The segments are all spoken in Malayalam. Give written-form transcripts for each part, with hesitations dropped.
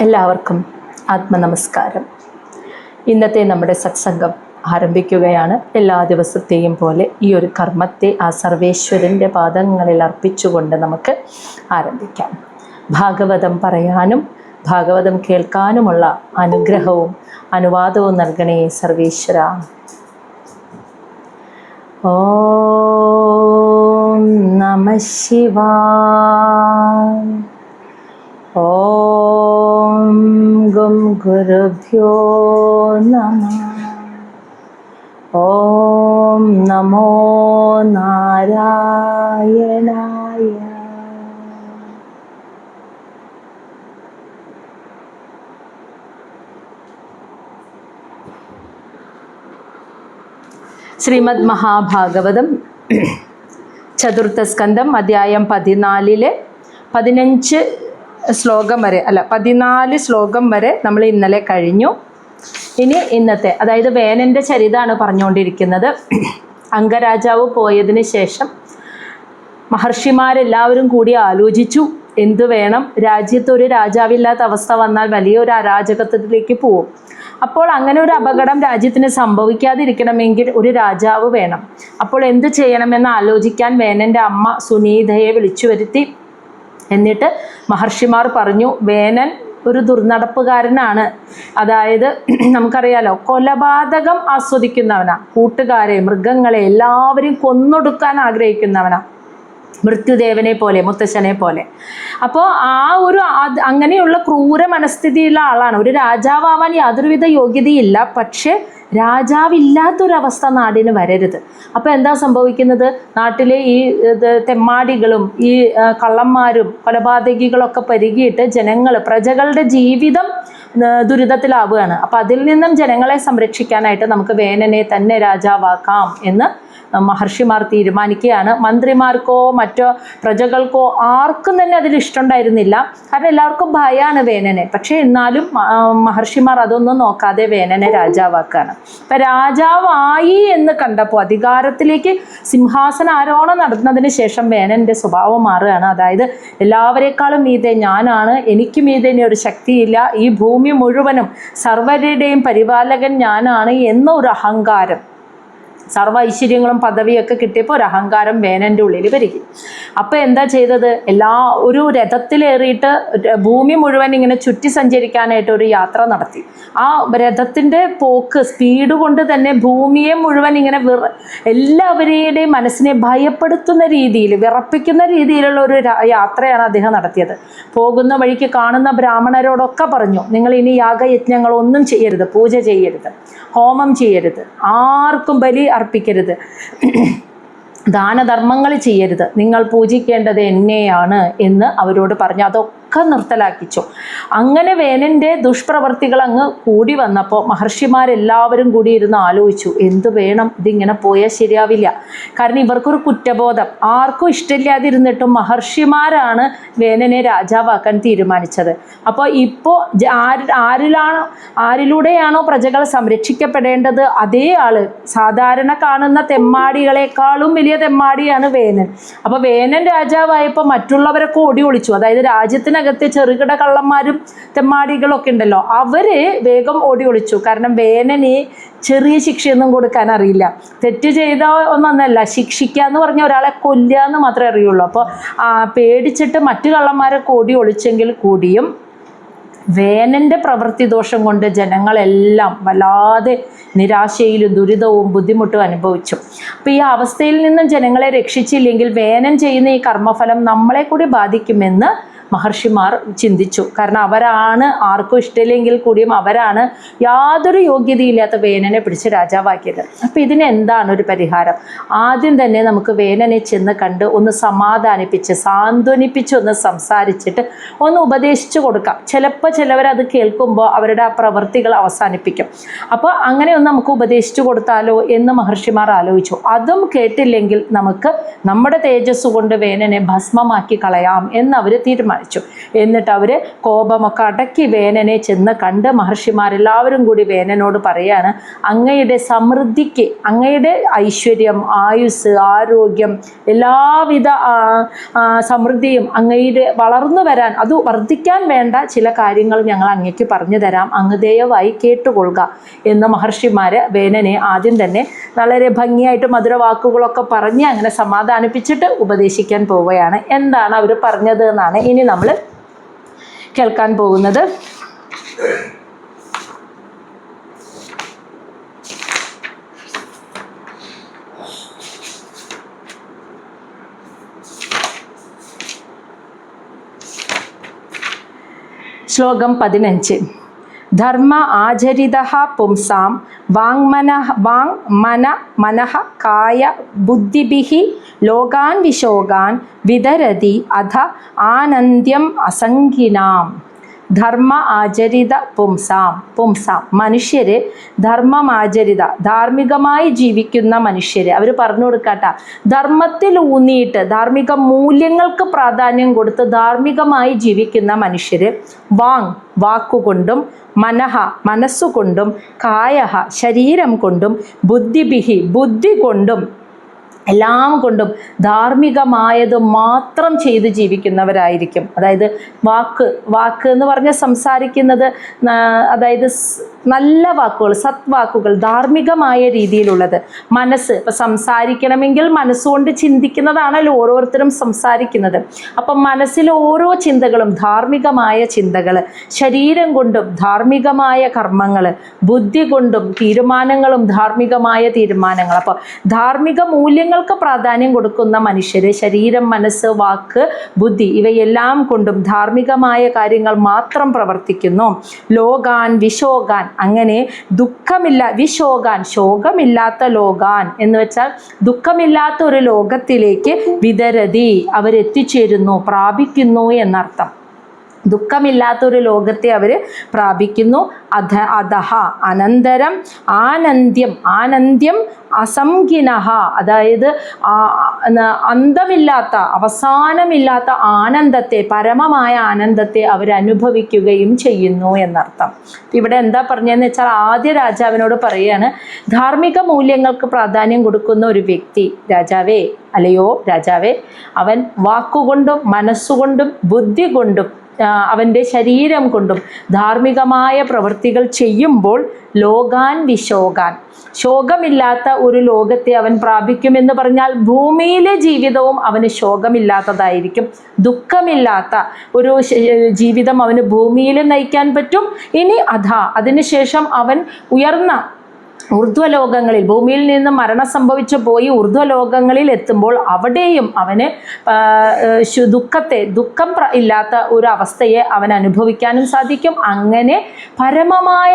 എല്ലാവർക്കും ആത്മനമസ്കാരം. ഇന്നത്തെ നമ്മുടെ സത്സംഗം ആരംഭിക്കുകയാണ്. എല്ലാ ദിവസത്തെയും പോലെ ഈ ഒരു കർമ്മത്തെ ആ സർവേശ്വരൻ്റെ പാദങ്ങളിൽ അർപ്പിച്ചുകൊണ്ട് നമുക്ക് ആരംഭിക്കാം. ഭാഗവതം പറയാനും ഭാഗവതം കേൾക്കാനുമുള്ള അനുഗ്രഹവും അനുവാദവും നൽകണേ സർവേശ്വര. ഓം നമഃ ശിവായ. ഓം ഗം ഗുരുഭ്യോ നമഃ. ഓം നമോ നാരായണായ. ശ്രീമദ് മഹാഭാഗവതം ചതുർത്ഥ സ്കന്ധം അധ്യായം 14 15 ശ്ലോകം വരെ 14 ശ്ലോകം വരെ നമ്മൾ ഇന്നലെ കഴിഞ്ഞു. ഇനി ഇന്നത്തെ, അതായത് വേനൻ്റെ ചരിതമാണ് പറഞ്ഞുകൊണ്ടിരിക്കുന്നത്. അംഗരാജാവ് പോയതിന് ശേഷം മഹർഷിമാരെല്ലാവരും കൂടി ആലോചിച്ചു എന്തു വേണം. രാജ്യത്ത് ഒരു രാജാവില്ലാത്ത അവസ്ഥ വന്നാൽ വലിയൊരു അരാജകത്വത്തിലേക്ക് പോവും. അപ്പോൾ അങ്ങനെ ഒരു അപകടം രാജ്യത്തിന് സംഭവിക്കാതിരിക്കണമെങ്കിൽ ഒരു രാജാവ് വേണം. അപ്പോൾ എന്ത് ചെയ്യണമെന്ന് ആലോചിക്കാൻ വേനൻ്റെ അമ്മ സുനീതയെ വിളിച്ചു വരുത്തി. എന്നിട്ട് മഹർഷിമാർ പറഞ്ഞു, വേനൻ ഒരു ദുർനടപ്പുകാരനാണ്. അതായത് നമുക്കറിയാലോ, കൊലപാതകം ആസ്വദിക്കുന്നവനാ. കൂട്ടുകാരെ, മൃഗങ്ങളെ എല്ലാവരെയും കൊന്നൊടുക്കാൻ ആഗ്രഹിക്കുന്നവനാ, മൃത്യുദേവനെ പോലെ, മുത്തശ്ശനെ പോലെ. അപ്പോൾ അങ്ങനെയുള്ള ക്രൂര മനസ്ഥിതിയുള്ള ആളാണ്. ഒരു രാജാവാൻ യാതൊരുവിധ യോഗ്യതയില്ല. പക്ഷേ രാജാവില്ലാത്തൊരവസ്ഥ നാടിന് വരരുത്. അപ്പോൾ എന്താ സംഭവിക്കുന്നത്? നാട്ടിലെ ഈ തെമ്മാടികളും ഈ കള്ളന്മാരും കൊലപാതകികളൊക്കെ പെരുകിയിട്ട് പ്രജകളുടെ ജീവിതം ദുരിതത്തിലാവുകയാണ്. അപ്പോൾ അതിൽ നിന്നും ജനങ്ങളെ സംരക്ഷിക്കാനായിട്ട് നമുക്ക് വേനനെ തന്നെ രാജാവാക്കാം എന്ന് മഹർഷിമാർ തീരുമാനിക്കുകയാണ്. മന്ത്രിമാർക്കോ മറ്റോ പ്രജകൾക്കോ ആർക്കും തന്നെ അതിൽ ഇഷ്ടമുണ്ടായിരുന്നില്ല. കാരണം എല്ലാവർക്കും ഭയമാണ് വേനനെ. പക്ഷേ എന്നാലും മഹർഷിമാർ അതൊന്നും നോക്കാതെ വേനനെ രാജാവാക്കുകയാണ്. അപ്പം രാജാവായി എന്ന് കണ്ടപ്പോൾ, അധികാരത്തിലേക്ക് സിംഹാസനാരോഹണം നടന്നതിന് ശേഷം വേനൻ്റെ സ്വഭാവം മാറുകയാണ്. അതായത് എല്ലാവരെക്കാളും മീതെ ഞാനാണ്, എനിക്ക് മീതെ ഇനി ഒരു ശക്തിയില്ല, ഈ ഭൂമി മുഴുവനും സർവരുടെയും പരിപാലകൻ ഞാനാണ് എന്ന ഒരു അഹങ്കാരം, സർവ്വ ഐശ്വര്യങ്ങളും പദവിയൊക്കെ കിട്ടിയപ്പോൾ ഒരു അഹങ്കാരം വേനൻ്റെ ഉള്ളിൽ വരികയും. അപ്പോൾ എന്താ ചെയ്തത്? ഒരു രഥത്തിലേറിയിട്ട് ഭൂമി മുഴുവൻ ഇങ്ങനെ ചുറ്റി സഞ്ചരിക്കാനായിട്ട് ഒരു യാത്ര നടത്തി. ആ രഥത്തിൻ്റെ പോക്ക് സ്പീഡ് കൊണ്ട് തന്നെ ഭൂമിയെ മുഴുവൻ ഇങ്ങനെ എല്ലാവരുടെയും മനസ്സിനെ ഭയപ്പെടുത്തുന്ന രീതിയിൽ, വിറപ്പിക്കുന്ന രീതിയിലുള്ള ഒരു യാത്രയാണ് അദ്ദേഹം നടത്തിയത്. പോകുന്ന വഴിക്ക് കാണുന്ന ബ്രാഹ്മണരോടൊക്കെ പറഞ്ഞു, നിങ്ങൾ ഇനി യാഗയജ്ഞങ്ങളൊന്നും ചെയ്യരുത്, പൂജ ചെയ്യരുത്, ഹോമം ചെയ്യരുത്, ആർക്കും ബലി അർപ്പിക്കരുത്, ദാനധർമ്മങ്ങൾ ചെയ്യരുത്, നിങ്ങൾ പൂജിക്കേണ്ടത് എന്നെയാണ് എന്ന് അവരോട് പറഞ്ഞു. അതൊക്കെ നിർത്തലാക്കിച്ചു. അങ്ങനെ വേനൻ്റെ ദുഷ്പ്രവർത്തികൾ അങ്ങ് കൂടി വന്നപ്പോൾ മഹർഷിമാരെല്ലാവരും കൂടി ഇരുന്ന് ആലോചിച്ചു, എന്തു വേണം, ഇതിങ്ങനെ പോയാൽ ശരിയാവില്ല. കാരണം ഇവർക്കൊരു കുറ്റബോധം. ആർക്കും ഇഷ്ടമില്ലാതിരുന്നിട്ടും മഹർഷിമാരാണ് വേനനെ രാജാവാക്കാൻ തീരുമാനിച്ചത്. അപ്പോൾ ഇപ്പോൾ ആരിലൂടെയാണോ പ്രജകൾ സംരക്ഷിക്കപ്പെടേണ്ടത് അതേ ആള്, സാധാരണ കാണുന്ന തെമ്മാടികളെക്കാളും വലിയ തെമ്മാടിയാണ് വേനൻ. അപ്പോൾ വേനൻ രാജാവായപ്പോൾ മറ്റുള്ളവരൊക്കെ ഓടി ഒളിച്ചു. അതായത് രാജ്യത്തിനകത്തെ ചെറുകിട കള്ളന്മാരും തെമ്മാടികളൊക്കെ ഉണ്ടല്ലോ, അവര് വേഗം ഓടി ഒളിച്ചു. കാരണം വേനന് ചെറിയ ശിക്ഷയൊന്നും കൊടുക്കാൻ അറിയില്ല. തെറ്റ് ചെയ്ത ഒന്നല്ല, ശിക്ഷിക്കുക എന്ന് പറഞ്ഞാൽ ഒരാളെ കൊല്ലുക എന്ന് മാത്രമേ അറിയുള്ളൂ. അപ്പോൾ പേടിച്ചിട്ട് മറ്റു കള്ളന്മാരൊക്കെ ഓടി ഒളിച്ചെങ്കിൽ കൂടിയും വേനൻ്റെ പ്രവൃത്തി ദോഷം കൊണ്ട് ജനങ്ങളെല്ലാം വല്ലാതെ നിരാശയിലും ദുരിതവും ബുദ്ധിമുട്ടും അനുഭവിച്ചു. അപ്പോൾ ഈ അവസ്ഥയിൽ നിന്നും ജനങ്ങളെ രക്ഷിച്ചില്ലെങ്കിൽ വേനൻ ചെയ്യുന്ന ഈ കർമ്മഫലം നമ്മളെ കൂടി ബാധിക്കുമെന്ന് മഹർഷിമാർ ചിന്തിച്ചു. കാരണം അവരാണ്, ആർക്കും ഇഷ്ടമില്ലെങ്കിൽ കൂടിയും അവരാണ് യാതൊരു യോഗ്യതയില്ലാത്ത വേനനെ പിടിച്ച് രാജാവാക്കിയത്. അപ്പോൾ ഇതിന് എന്താണ് ഒരു പരിഹാരം? ആദ്യം തന്നെ നമുക്ക് വേനനെ ചെന്ന് കണ്ട് ഒന്ന് സമാധാനിപ്പിച്ച് സാന്ത്വനിപ്പിച്ച് ഒന്ന് സംസാരിച്ചിട്ട് ഒന്ന് ഉപദേശിച്ചു കൊടുക്കാം. ചിലപ്പോൾ ചിലവരത് കേൾക്കുമ്പോൾ അവരുടെ ആ പ്രവൃത്തികൾ അവസാനിപ്പിക്കും. അപ്പോൾ അങ്ങനെ ഒന്ന് നമുക്ക് ഉപദേശിച്ചു കൊടുത്താലോ എന്ന് മഹർഷിമാർ ആലോചിച്ചു. അതും കേട്ടില്ലെങ്കിൽ നമുക്ക് നമ്മുടെ തേജസ് കൊണ്ട് വേനനെ ഭസ്മമാക്കി കളയാം എന്നവർ തീരുമാനിച്ചു. അഴിച്ചു. എന്നിട്ട് അവർ കോപമൊക്കെ അടക്കി വേനനെ ചെന്ന് കണ്ട് മഹർഷിമാരെല്ലാവരും കൂടി വേനനോട് പറയാണ്, അങ്ങയുടെ സമൃദ്ധിക്ക്, അങ്ങയുടെ ഐശ്വര്യം, ആയുസ്, ആരോഗ്യം, എല്ലാവിധ സമൃദ്ധിയും അങ്ങയുടെ വളർന്നു വരാൻ, അത് വർദ്ധിക്കാൻ വേണ്ട ചില കാര്യങ്ങൾ ഞങ്ങൾ അങ്ങേക്ക് പറഞ്ഞു തരാം, അങ്ങ് ദയവായി കേട്ടുകൊള്ളുക എന്ന് മഹർഷിമാർ വേനനെ ആദ്യം തന്നെ വളരെ ഭംഗിയായിട്ട് മധുരവാക്കുകളൊക്കെ പറഞ്ഞ് അങ്ങനെ സമാധാനിപ്പിച്ചിട്ട് ഉപദേശിക്കാൻ പോവുകയാണ്. എന്താണ് അവർ പറഞ്ഞത് എന്നാണ് ഇനി നമ്മൾ കേൾക്കാൻ പോകുന്നത്. ശ്ലോകം 15. ധർമ്മ ആചരിതഃ പുംസാം വാങ്മനഃ കായ ബുദ്ധിഭിഃ ലോകാൻ വിശോകാൻ വിതരതി അധ ആനന്ദ്യം അസംഖിനാം. ധർമ്മ ആചരിത പുംസാം മനുഷ്യര്, ധർമ്മമാചരിത ധാർമ്മികമായി ജീവിക്കുന്ന മനുഷ്യര്. അവർ പറഞ്ഞു കൊടുക്കാട്ട, ധർമ്മത്തിൽ ഊന്നിയിട്ട് ധാർമ്മിക മൂല്യങ്ങൾക്ക് പ്രാധാന്യം കൊടുത്ത് ധാർമ്മികമായി ജീവിക്കുന്ന മനുഷ്യര്, വാക്കുകൊണ്ടും, മനസ്സുകൊണ്ടും, കായഃ ശരീരം കൊണ്ടും, ബുദ്ധി കൊണ്ടും, എല്ലാം കൊണ്ടും ധാർമ്മികമായത് മാത്രം ചെയ്ത് ജീവിക്കുന്നവരായിരിക്കും. അതായത് വാക്ക് എന്ന് പറഞ്ഞാൽ സംസാരിക്കുന്നത്, അതായത് നല്ല വാക്കുകൾ, സത്വാക്കുകൾ, ധാർമ്മികമായ രീതിയിലുള്ളത്. മനസ്സ്, ഇപ്പം സംസാരിക്കണമെങ്കിൽ മനസ്സുകൊണ്ട് ചിന്തിക്കുന്നതാണല്ലോ ഓരോരുത്തരും സംസാരിക്കുന്നത്. അപ്പം മനസ്സിലെ ഓരോ ചിന്തകളും ധാർമ്മികമായ ചിന്തകൾ, ശരീരം കൊണ്ടും ധാർമ്മികമായ കർമ്മങ്ങൾ, ബുദ്ധി കൊണ്ടും തീരുമാനങ്ങളും ധാർമ്മികമായ തീരുമാനങ്ങൾ. അപ്പോൾ ധാർമ്മിക മൂല്യങ്ങൾക്ക് പ്രാധാന്യം കൊടുക്കുന്ന മനുഷ്യർ ശരീരം, മനസ്സ്, വാക്ക്, ബുദ്ധി ഇവയെല്ലാം കൊണ്ടും ധാർമ്മികമായ കാര്യങ്ങൾ മാത്രം പ്രവർത്തിക്കുന്നു. ലോകാൻ വിശോകാൻ, അങ്ങനെ ശോകമില്ലാത്ത ലോകാൻ എന്ന് വെച്ചാൽ ദുഃഖമില്ലാത്ത ഒരു ലോകത്തിലേക്ക് വിതരതി അവരെത്തിച്ചേരുന്നു, പ്രാപിക്കുന്നു എന്നർത്ഥം. ദുഃഖമില്ലാത്തൊരു ലോകത്തെ അവർ പ്രാപിക്കുന്നു. അധഃ അനന്തരം ആനന്ദ്യം അസംഖിനഃ, അതായത് അന്തമില്ലാത്ത, അവസാനമില്ലാത്ത ആനന്ദത്തെ, പരമമായ ആനന്ദത്തെ അവരനുഭവിക്കുകയും ചെയ്യുന്നു എന്നർത്ഥം. ഇവിടെ എന്താ പറഞ്ഞതെന്ന് വെച്ചാൽ, ആദ്യ രാജാവിനോട് പറയുകയാണ്, ധാർമ്മിക മൂല്യങ്ങൾക്ക് പ്രാധാന്യം കൊടുക്കുന്ന ഒരു വ്യക്തി, രാജാവേ, അല്ലയോ രാജാവേ, അവൻ വാക്കുകൊണ്ടും മനസ്സുകൊണ്ടും ബുദ്ധി കൊണ്ടും അവൻ്റെ ശരീരം കൊണ്ടും ധാർമ്മികമായ പ്രവൃത്തികൾ ചെയ്യുമ്പോൾ ലോകാൻ വിശോകാൻ, ശോകമില്ലാത്ത ഒരു ലോകത്തെ അവൻ പ്രാപിക്കുമെന്ന് പറഞ്ഞാൽ ഭൂമിയിലെ ജീവിതവും അവന് ശോകമില്ലാത്തതായിരിക്കും. ദുഃഖമില്ലാത്ത ഒരു ജീവിതം അവന് ഭൂമിയിൽ നയിക്കാൻ പറ്റും. ഇനി അതിനുശേഷം അവൻ ഉയർന്ന ഊർധ്വലോകങ്ങളിൽ, ഭൂമിയിൽ നിന്ന് മരണം സംഭവിച്ചു പോയി ഊർധ്വലോകങ്ങളിൽ എത്തുമ്പോൾ അവിടെയും അവന് ദുഃഖം ഇല്ലാത്ത ഒരു അവസ്ഥയെ അവൻ അനുഭവിക്കാനും സാധിക്കും. അങ്ങനെ പരമമായ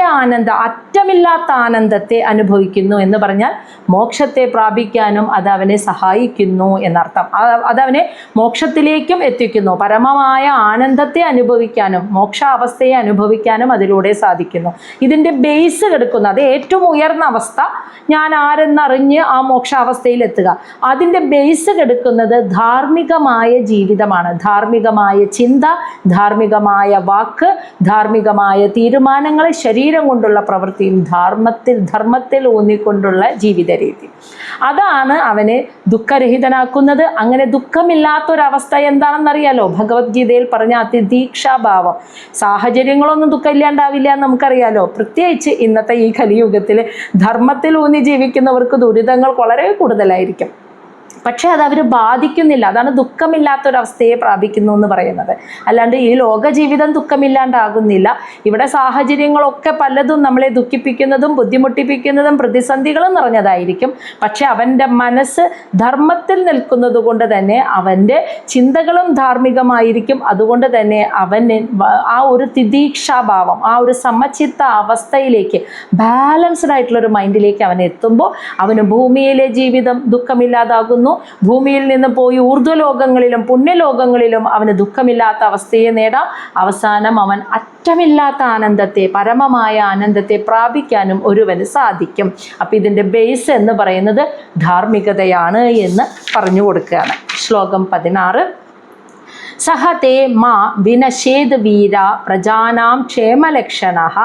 അറ്റമില്ലാത്ത ആനന്ദത്തെ അനുഭവിക്കുന്നു എന്ന് പറഞ്ഞാൽ മോക്ഷത്തെ പ്രാപിക്കാനും അത് അവനെ സഹായിക്കുന്നു എന്നർത്ഥം. അതവനെ മോക്ഷത്തിലേക്കും എത്തിക്കുന്നു. പരമമായ ആനന്ദത്തെ അനുഭവിക്കാനും മോക്ഷാവസ്ഥയെ അനുഭവിക്കാനും അതിലൂടെ സാധിക്കുന്നു. ഇതിൻ്റെ ബേസ് കിടക്കുന്നത്, അത് ഏറ്റവും ഉയർന്ന അവസ്ഥ, ഞാൻ ആരെന്നറിഞ്ഞ് ആ മോക്ഷാവസ്ഥയിൽ എത്തുക, അതിൻ്റെ ബേസ് കിടക്കുന്നത് ധാർമ്മികമായ ജീവിതമാണ്. ധാർമ്മികമായ ചിന്ത, ധാർമ്മികമായ വാക്ക്, ധാർമ്മികമായ തീരുമാനങ്ങൾ, ശരീരം കൊണ്ടുള്ള പ്രവൃത്തിയും ധർമ്മത്തിൽ ഊന്നിക്കൊണ്ടുള്ള ജീവിത രീതി, അതാണ് അവനെ ദുഃഖരഹിതനാക്കുന്നത്. അങ്ങനെ ദുഃഖമില്ലാത്തൊരവസ്ഥ എന്താണെന്നറിയാലോ, ഭഗവത്ഗീതയിൽ പറഞ്ഞ അതിദീക്ഷാഭാവം. സാഹചര്യങ്ങളൊന്നും ദുഃഖമില്ലാണ്ടാവില്ല എന്ന് നമുക്കറിയാലോ. പ്രത്യേകിച്ച് ഇന്നത്തെ ഈ കലിയുഗത്തിൽ ധർമ്മത്തിൽ ഊന്നി ജീവിക്കുന്നവർക്ക് ദുരിതങ്ങൾ വളരെ കൂടുതലായിരിക്കും. പക്ഷേ അത് അവർ ബാധിക്കുന്നില്ല. അതാണ് ദുഃഖമില്ലാത്തൊരവസ്ഥയെ പ്രാപിക്കുന്നു എന്ന് പറയുന്നത്. അല്ലാണ്ട് ഈ ലോക ജീവിതം ദുഃഖമില്ലാണ്ടാകുന്നില്ല. ഇവിടെ സാഹചര്യങ്ങളൊക്കെ പലതും നമ്മളെ ദുഃഖിപ്പിക്കുന്നതും ബുദ്ധിമുട്ടിപ്പിക്കുന്നതും പ്രതിസന്ധികളും നിറഞ്ഞതായിരിക്കും. പക്ഷെ അവൻ്റെ മനസ്സ് ധർമ്മത്തിൽ നിൽക്കുന്നത് കൊണ്ട് തന്നെ അവൻ്റെ ചിന്തകളും ധാർമ്മികമായിരിക്കും. അതുകൊണ്ട് തന്നെ അവന് ആ ഒരു തിദീക്ഷാഭാവം, ആ ഒരു സമചിത്ത അവസ്ഥയിലേക്ക്, ബാലൻസ്ഡ് ആയിട്ടുള്ളൊരു മൈൻഡിലേക്ക് അവൻ എത്തുമ്പോൾ അവന് ഭൂമിയിലെ ജീവിതം ദുഃഖമില്ലാതാകുന്നു. ഭൂമിയിൽ നിന്ന് പോയി ഊർധ്വലോകങ്ങളിലും പുണ്യലോകങ്ങളിലും അവന് ദുഃഖമില്ലാത്ത അവസ്ഥയെ നേടാം. അവസാനം അവൻ അറ്റമില്ലാത്ത ആനന്ദത്തെ, പരമമായ ആനന്ദത്തെ പ്രാപിക്കാനും ഒരുവന് സാധിക്കും. അപ്പം ഇതിൻ്റെ ബേസ് എന്ന് പറയുന്നത് ധാർമ്മികതയാണ് എന്ന് പറഞ്ഞു കൊടുക്കുകയാണ്. ശ്ലോകം 16. സഹ തേ മാ വിനശേത് വീര പ്രജാനാം ക്ഷേമലക്ഷണഃ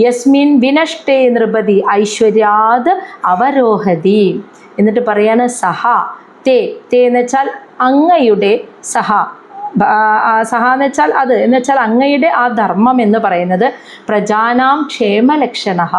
യസ്മിൻ വിനഷ്ടേ നൃപതി ഐശ്വര്യാത് അവരോഹതി. എന്നിട്ട് പറയാണ് സഹ തേ, തേ എന്ന് വെച്ചാൽ അങ്ങയുടെ, സഹ സഹ എന്ന് വെച്ചാൽ അത്, എന്ന് വെച്ചാൽ അങ്ങയുടെ ആ ധർമ്മം എന്ന് പറയുന്നത് പ്രജാനാം ക്ഷേമലക്ഷണഃ,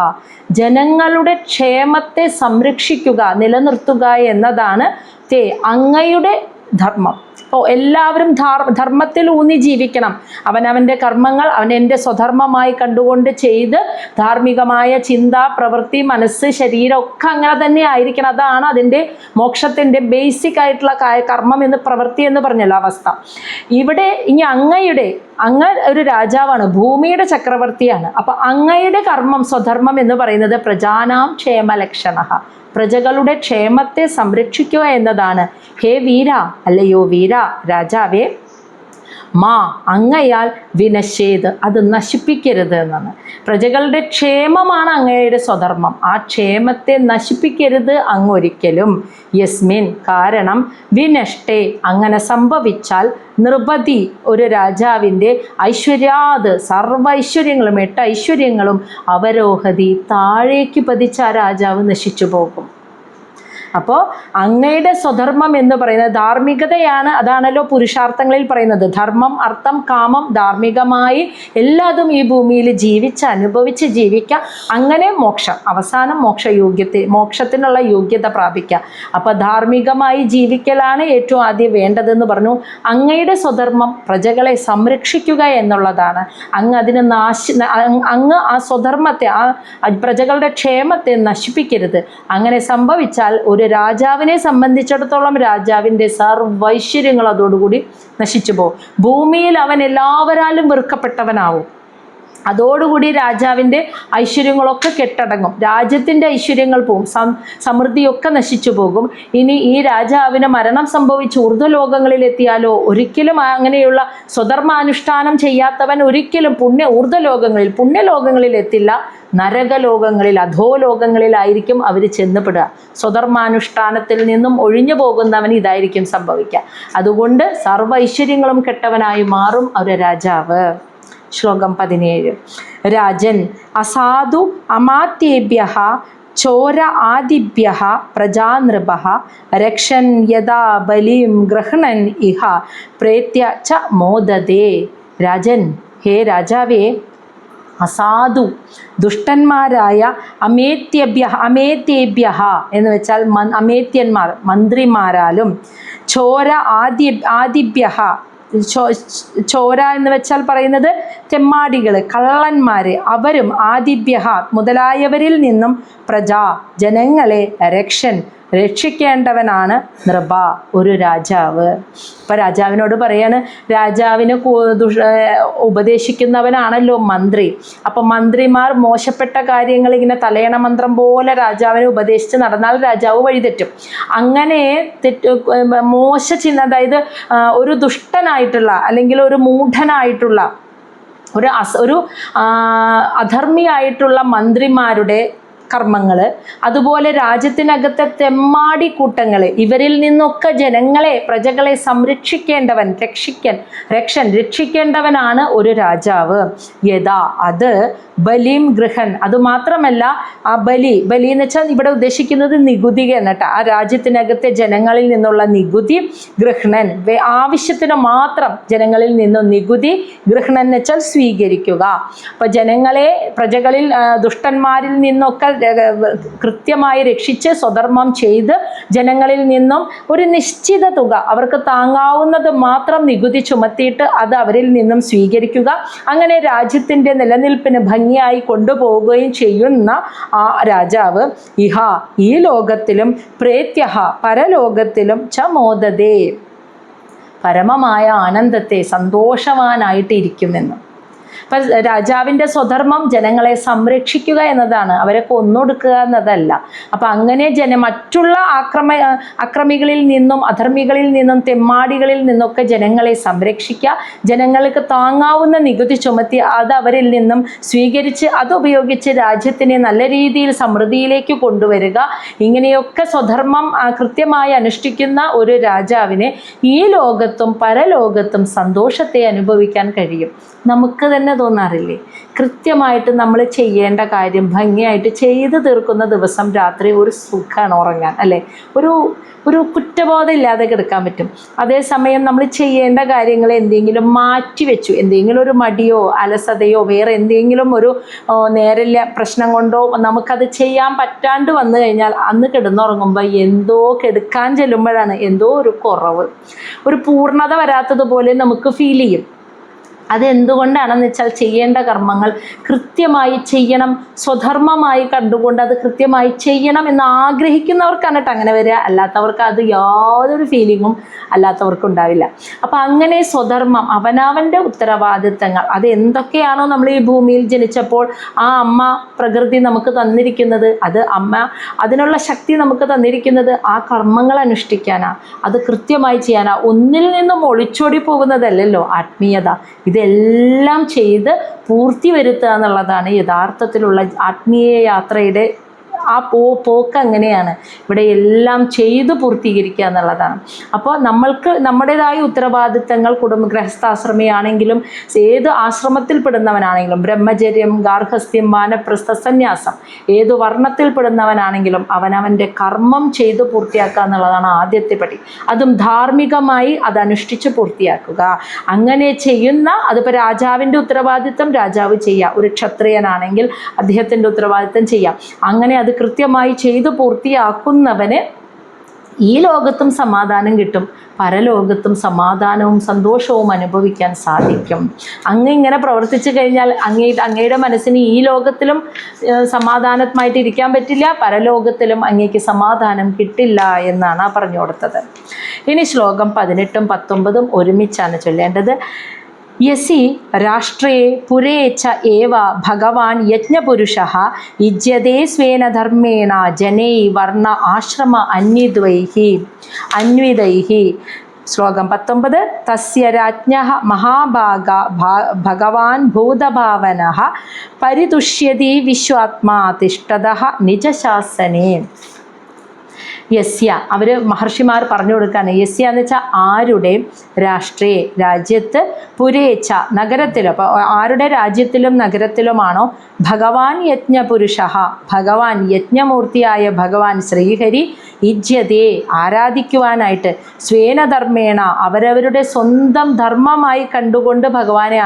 ജനങ്ങളുടെ ക്ഷേമത്തെ സംരക്ഷിക്കുക, നിലനിർത്തുക എന്നതാണ് തേ അങ്ങയുടെ ധർമ്മം. അപ്പോൾ എല്ലാവരും ധർമ്മത്തിൽ ഊന്നി ജീവിക്കണം. അവനവൻ്റെ കർമ്മങ്ങൾ എൻ്റെ സ്വധർമ്മമായി കണ്ടുകൊണ്ട് ചെയ്ത് ധാർമ്മികമായ ചിന്ത, പ്രവൃത്തി, മനസ്സ്, ശരീരം ഒക്കെ അങ്ങനെ തന്നെ ആയിരിക്കണം. അതാണ് അതിൻ്റെ മോക്ഷത്തിൻ്റെ ബേസിക് ആയിട്ടുള്ള കർമ്മം എന്ന്, പ്രവൃത്തി എന്ന് പറഞ്ഞല്ലോ അവസ്ഥ. ഇവിടെ ഇനി അങ്ങ് ഒരു രാജാവാണ്, ഭൂമിയുടെ ചക്രവർത്തിയാണ്. അപ്പം അങ്ങയുടെ കർമ്മം, സ്വധർമ്മം എന്ന് പറയുന്നത് പ്രജാനാം ക്ഷേമലക്ഷണഃ, പ്രജകളുടെ ക്ഷേമത്തെ സംരക്ഷിക്കുക എന്നതാണ്. ഹേ വീര, അല്ലയോ വീര രാജാവേ, മാ അങ്ങയാൽ വിനശേത്, അത് നശിപ്പിക്കരുത് എന്നാണ്. പ്രജകളുടെ ക്ഷേമമാണ് അങ്ങയുടെ സ്വധർമ്മം, ആ ക്ഷേമത്തെ നശിപ്പിക്കരുത് അങ്ങൊരിക്കലും. യസ്മിൻ, കാരണം വിനഷ്ടേ, അങ്ങനെ സംഭവിച്ചാൽ നൃപതി, ഒരു രാജാവിൻ്റെ ഐശ്വര്യാത്, സർവ്വ ഐശ്വര്യങ്ങളും 8 ഐശ്വര്യങ്ങളും അവരോഹതി, താഴേക്ക് പതിച്ച ആ രാജാവ് നശിച്ചു പോകും. അപ്പോൾ അങ്ങയുടെ സ്വധർമ്മം എന്ന് പറയുന്നത് ധാർമ്മികതയാണ്. അതാണല്ലോ പുരുഷാർത്ഥങ്ങളിൽ പറയുന്നത്. ധർമ്മം, അർത്ഥം, കാമം, ധാർമ്മികമായി എല്ലാതും ഈ ഭൂമിയിൽ അനുഭവിച്ച് ജീവിക്കുക. അങ്ങനെ മോക്ഷം, അവസാനം മോക്ഷത്തിനുള്ള യോഗ്യത പ്രാപിക്കുക. അപ്പോൾ ധാർമ്മികമായി ജീവിക്കലാണ് ഏറ്റവും ആദ്യം വേണ്ടതെന്ന് പറഞ്ഞു. അങ്ങയുടെ സ്വധർമ്മം പ്രജകളെ സംരക്ഷിക്കുക എന്നുള്ളതാണ്. അങ്ങ് ആ സ്വധർമ്മത്തെ, ആ പ്രജകളുടെ ക്ഷേമത്തെ നശിപ്പിക്കരുത്. അങ്ങനെ സംഭവിച്ചാൽ ഒരു രാജാവിനെ സംബന്ധിച്ചിടത്തോളം രാജാവിൻ്റെ സർവൈശ്വര്യങ്ങൾ അതോടുകൂടി നശിച്ചു പോകും. ഭൂമിയിൽ അവൻ എല്ലാവരാലും വെറുക്കപ്പെട്ടവനാവും. അതോടുകൂടി രാജാവിൻ്റെ ഐശ്വര്യങ്ങളൊക്കെ കെട്ടടങ്ങും, രാജ്യത്തിൻ്റെ ഐശ്വര്യങ്ങൾ പോകും, സമൃദ്ധിയൊക്കെ നശിച്ചു പോകും. ഇനി ഈ രാജാവിന് മരണം സംഭവിച്ച് ഊർധ്വലോകങ്ങളിലെത്തിയാലോ, ഒരിക്കലും അങ്ങനെയുള്ള സ്വധർമാനുഷ്ഠാനം ചെയ്യാത്തവൻ ഒരിക്കലും പുണ്യലോകങ്ങളിൽ എത്തില്ല. നരകലോകങ്ങളിൽ, അധോലോകങ്ങളിലായിരിക്കും അവർ ചെന്നപ്പെടുക. സ്വധർമാനുഷ്ഠാനത്തിൽ നിന്നും ഒഴിഞ്ഞു പോകുന്നവൻ ഇതായിരിക്കും സംഭവിക്കുക. അതുകൊണ്ട് സർവ്വ ഐശ്വര്യങ്ങളും കെട്ടവനായി മാറും ഒരു രാജാവ്. ശ്ലോകം 17. രാജൻ അസാധു അമാത്യേഭ്യഃ ചോര ആദിഭ്യഃ പ്രജാനൃപഃ രക്ഷൻ യഥാ ബലിം ഗൃഹ്ണൻ ഇഹ പ്രേത്യ ച മോദതേ. രാജൻ, ഹേ രാജാവേ, അസാധു ദുഷ്ടന്മാരായ അമേത്യേഭ്യഃ എന്ന് വെച്ചാൽ അമേത്യന്മാർ, മന്ത്രിമാരാലും, ചോര ആദിഭ്യഃ, ചോര എന്ന് വെച്ചാൽ പറയുന്നത് തെമ്മാടികൾ, കള്ളന്മാർ, അവരും, ആദിഭ്യഃ മുതലായവരിൽ നിന്നും ജനങ്ങളെ രക്ഷിക്കേണ്ടവനാണ് നൃപ, ഒരു രാജാവ്. അപ്പം രാജാവിനോട് പറയാണ്, രാജാവിന് ഉപദേശിക്കുന്നവനാണല്ലോ മന്ത്രി. അപ്പം മന്ത്രിമാർ മോശപ്പെട്ട കാര്യങ്ങൾ ഇങ്ങനെ തലയണ മന്ത്രം പോലെ രാജാവിനെ ഉപദേശിച്ച് നടന്നാൽ രാജാവ് വഴിതെറ്റും. അങ്ങനെ അതായത് ഒരു ദുഷ്ടനായിട്ടുള്ള അല്ലെങ്കിൽ ഒരു മൂഢനായിട്ടുള്ള ഒരു അധർമ്മിയായിട്ടുള്ള മന്ത്രിമാരുടെ കർമ്മങ്ങൾ, അതുപോലെ രാജ്യത്തിനകത്തെ തെമ്മാടിക്കൂട്ടങ്ങൾ, ഇവരിൽ നിന്നൊക്കെ പ്രജകളെ സംരക്ഷിക്കേണ്ടവൻ, രക്ഷിക്കേണ്ടവനാണ് ഒരു രാജാവ്. യഥാ, അത് ബലിം ഗൃഹൻ, അതുമാത്രമല്ല ആ ബലി എന്ന് വെച്ചാൽ ഇവിടെ ഉദ്ദേശിക്കുന്നത് നികുതി എന്നിട്ട്, ആ രാജ്യത്തിനകത്തെ ജനങ്ങളിൽ നിന്നുള്ള നികുതി, ഗൃഹ്ണൻ ആവശ്യത്തിന് മാത്രം ജനങ്ങളിൽ നിന്നും നികുതി, ഗൃഹ്ണൻ എന്ന് വെച്ചാൽ സ്വീകരിക്കുക. അപ്പം പ്രജകളിൽ ദുഷ്ടന്മാരിൽ നിന്നൊക്കെ കൃത്യമായി രക്ഷിച്ച് സ്വധർമ്മം ചെയ്ത് ജനങ്ങളിൽ നിന്നും ഒരു നിശ്ചിത തുക, അവർക്ക് താങ്ങാവുന്നത് മാത്രം നികുതി ചുമത്തിയിട്ട് അത് അവരിൽ നിന്നും സ്വീകരിക്കുക. അങ്ങനെ രാജ്യത്തിൻ്റെ നിലനിൽപ്പിന് ഭംഗിയായി കൊണ്ടുപോവുകയും ചെയ്യുന്ന ആ രാജാവ് ഇഹ, ഈ ലോകത്തിലും, പ്രേത്യഃ പരലോകത്തിലും ച മോദതേ, പരമമായ ആനന്ദത്തെ, സന്തോഷവാനായിട്ട് ഇരിക്കുമെന്ന്. അപ്പം രാജാവിൻ്റെ സ്വധർമ്മം ജനങ്ങളെ സംരക്ഷിക്കുക എന്നതാണ്, അവരെ കൊന്നൊടുക്കുക എന്നതല്ല. അപ്പം അങ്ങനെ മറ്റുള്ള അക്രമികളിൽ നിന്നും അധർമ്മികളിൽ നിന്നും തെമ്മാടികളിൽ നിന്നൊക്കെ ജനങ്ങളെ സംരക്ഷിക്കുക, ജനങ്ങൾക്ക് താങ്ങാവുന്ന നികുതി ചുമത്തി അത് അവരിൽ നിന്നും സ്വീകരിച്ച് അതുപയോഗിച്ച് രാജ്യത്തിനെ നല്ല രീതിയിൽ സമൃദ്ധിയിലേക്ക് കൊണ്ടുവരിക. ഇങ്ങനെയൊക്കെ സ്വധർമ്മം കൃത്യമായി അനുഷ്ഠിക്കുന്ന ഒരു രാജാവിനെ ഈ ലോകത്തും പരലോകത്തും സന്തോഷത്തെ അനുഭവിക്കാൻ കഴിയും. നമുക്ക് തന്നെ തോന്നാറില്ലേ? കൃത്യമായിട്ട് നമ്മൾ ചെയ്യേണ്ട കാര്യം ഭംഗിയായിട്ട് ചെയ്തു തീർക്കുന്ന ദിവസം രാത്രി ഒരു സുഖമാണ് ഉറങ്ങാൻ, അല്ലേ? ഒരു കുറ്റബോധം ഇല്ലാതെ കിടക്കാൻ പറ്റും. അതേസമയം നമ്മൾ ചെയ്യേണ്ട കാര്യങ്ങൾ എന്തെങ്കിലും മാറ്റി വെച്ചു, എന്തെങ്കിലും ഒരു മടിയോ അലസതയോ വേറെ എന്തെങ്കിലും ഒരു നേരില്ല പ്രശ്നം കൊണ്ടോ നമുക്കത് ചെയ്യാൻ പറ്റാണ്ട് വന്നു കഴിഞ്ഞാൽ അന്ന് കിടന്നുറങ്ങുമ്പോൾ എന്തോ കെടുക്കാൻ ചെല്ലുമ്പോഴാണ് എന്തോ ഒരു കുറവ്, ഒരു പൂർണ്ണത വരാത്തതുപോലെ നമുക്ക് ഫീൽ ചെയ്യും. അതെന്തുകൊണ്ടാണെന്ന് വെച്ചാൽ ചെയ്യേണ്ട കർമ്മങ്ങൾ കൃത്യമായി ചെയ്യണം, സ്വധർമ്മമായി കണ്ടുകൊണ്ട് അത് കൃത്യമായി ചെയ്യണം എന്ന് ആഗ്രഹിക്കുന്നവർക്കാണ് കേട്ടോ അങ്ങനെ വരിക. അല്ലാത്തവർക്ക് അത് യാതൊരു ഫീലിങ്ങും അല്ലാത്തവർക്ക് ഉണ്ടാവില്ല. അപ്പം അങ്ങനെ സ്വധർമ്മം, അവനവൻ്റെ ഉത്തരവാദിത്തങ്ങൾ, അത് എന്തൊക്കെയാണോ നമ്മൾ ഈ ഭൂമിയിൽ ജനിച്ചപ്പോൾ ആ അമ്മ പ്രകൃതി നമുക്ക് തന്നിരിക്കുന്നത്, അത് അമ്മ അതിനുള്ള ശക്തി നമുക്ക് തന്നിരിക്കുന്നത് ആ കർമ്മങ്ങൾ അനുഷ്ഠിക്കാനാണ്, അത് കൃത്യമായി ചെയ്യാനാണ്. ഒന്നിൽ നിന്നും ഒളിച്ചോടി പോകുന്നതല്ലല്ലോ ആത്മീയത. ഇതെല്ലാം ചെയ്ത് പൂർത്തി വരുത്തുക എന്നുള്ളതാണ് യഥാർത്ഥത്തിലുള്ള ആത്മീയ യാത്രയുടെ ആ പോക്ക്. അങ്ങനെയാണ് ഇവിടെ എല്ലാം ചെയ്തു പൂർത്തീകരിക്കുക എന്നുള്ളതാണ്. അപ്പോൾ നമ്മൾക്ക് നമ്മുടേതായ ഉത്തരവാദിത്തങ്ങൾ ഗൃഹസ്ഥാശ്രമിയാണെങ്കിലും ഏത് ആശ്രമത്തിൽപ്പെടുന്നവനാണെങ്കിലും ബ്രഹ്മചര്യം, ഗാർഹസ്ഥ്യം, വാനപ്രസ്ഥ, സന്യാസം, ഏത് വർണ്ണത്തിൽപ്പെടുന്നവനാണെങ്കിലും അവനവൻ്റെ കർമ്മം ചെയ്തു പൂർത്തിയാക്കുക എന്നുള്ളതാണ് ആദ്യത്തെ പടി. അതും ധാർമ്മികമായി അത് അനുഷ്ഠിച്ച് പൂർത്തിയാക്കുക. അങ്ങനെ ചെയ്യുന്ന, അതിപ്പോൾ രാജാവിൻ്റെ ഉത്തരവാദിത്തം രാജാവ് ചെയ്യുക, ഒരു ക്ഷത്രിയനാണെങ്കിൽ അദ്ദേഹത്തിൻ്റെ ഉത്തരവാദിത്തം ചെയ്യാം. അങ്ങനെ അത് കൃത്യമായി ചെയ്തു പൂർത്തിയാക്കുന്നവന് ഈ ലോകത്തും സമാധാനം കിട്ടും, പരലോകത്തും സമാധാനവും സന്തോഷവും അനുഭവിക്കാൻ സാധിക്കും. ഇങ്ങനെ പ്രവർത്തിച്ചു കഴിഞ്ഞാൽ അങ്ങയുടെ മനസ്സിന് ഈ ലോകത്തിലും സമാധാനമായിട്ട് ഇരിക്കാൻ പറ്റില്ല, പരലോകത്തിലും അങ്ങേക്ക് സമാധാനം കിട്ടില്ല എന്നാണ് പറഞ്ഞു കൊടുത്തത്. ഇനി ശ്ലോകം 18ഉം 19ഉം ഒരുമിച്ചാണ് ചൊല്ലേണ്ടത്. യസി രാഷ്ട്രേ പുരേ ച ഏവ ഭഗവാൻ യജ്ഞപുരുഷഃ യുജ്യതേ സ്വേന ധർമ്മേണ ജനൈ വർണ്ണ ആശ്രമ അന്വിതൈഃ. ശ്ലോകം 19. തസ്യ രാജ്ഞഃ മഹാഭാഗ ഭഗവാൻ ഭൂതഭാവനഃ പരിതുഷ്യതി വിശ്വാത്മാ തിഷ്ഠതഃ നിജശാസനേ. യസ്യ, അവർ മഹർഷിമാർ പറഞ്ഞു കൊടുക്കുകയാണ്. യസ്യ എന്ന് വെച്ചാൽ ആരുടെ, രാഷ്ട്രേ രാജ്യത്ത്, പുരേച്ച നഗരത്തിലും, അപ്പോൾ ആരുടെ രാജ്യത്തിലും നഗരത്തിലുമാണോ, ഭഗവാൻ യജ്ഞപുരുഷഃ ഭഗവാൻ യജ്ഞമൂർത്തിയായ ഭഗവാൻ ശ്രീഹരി, യുജ്യതേ ആരാധിക്കുവാനായിട്ട്, സ്വേനധർമ്മേണ അവരവരുടെ സ്വന്തം ധർമ്മമായി കണ്ടുകൊണ്ട് ഭഗവാനെ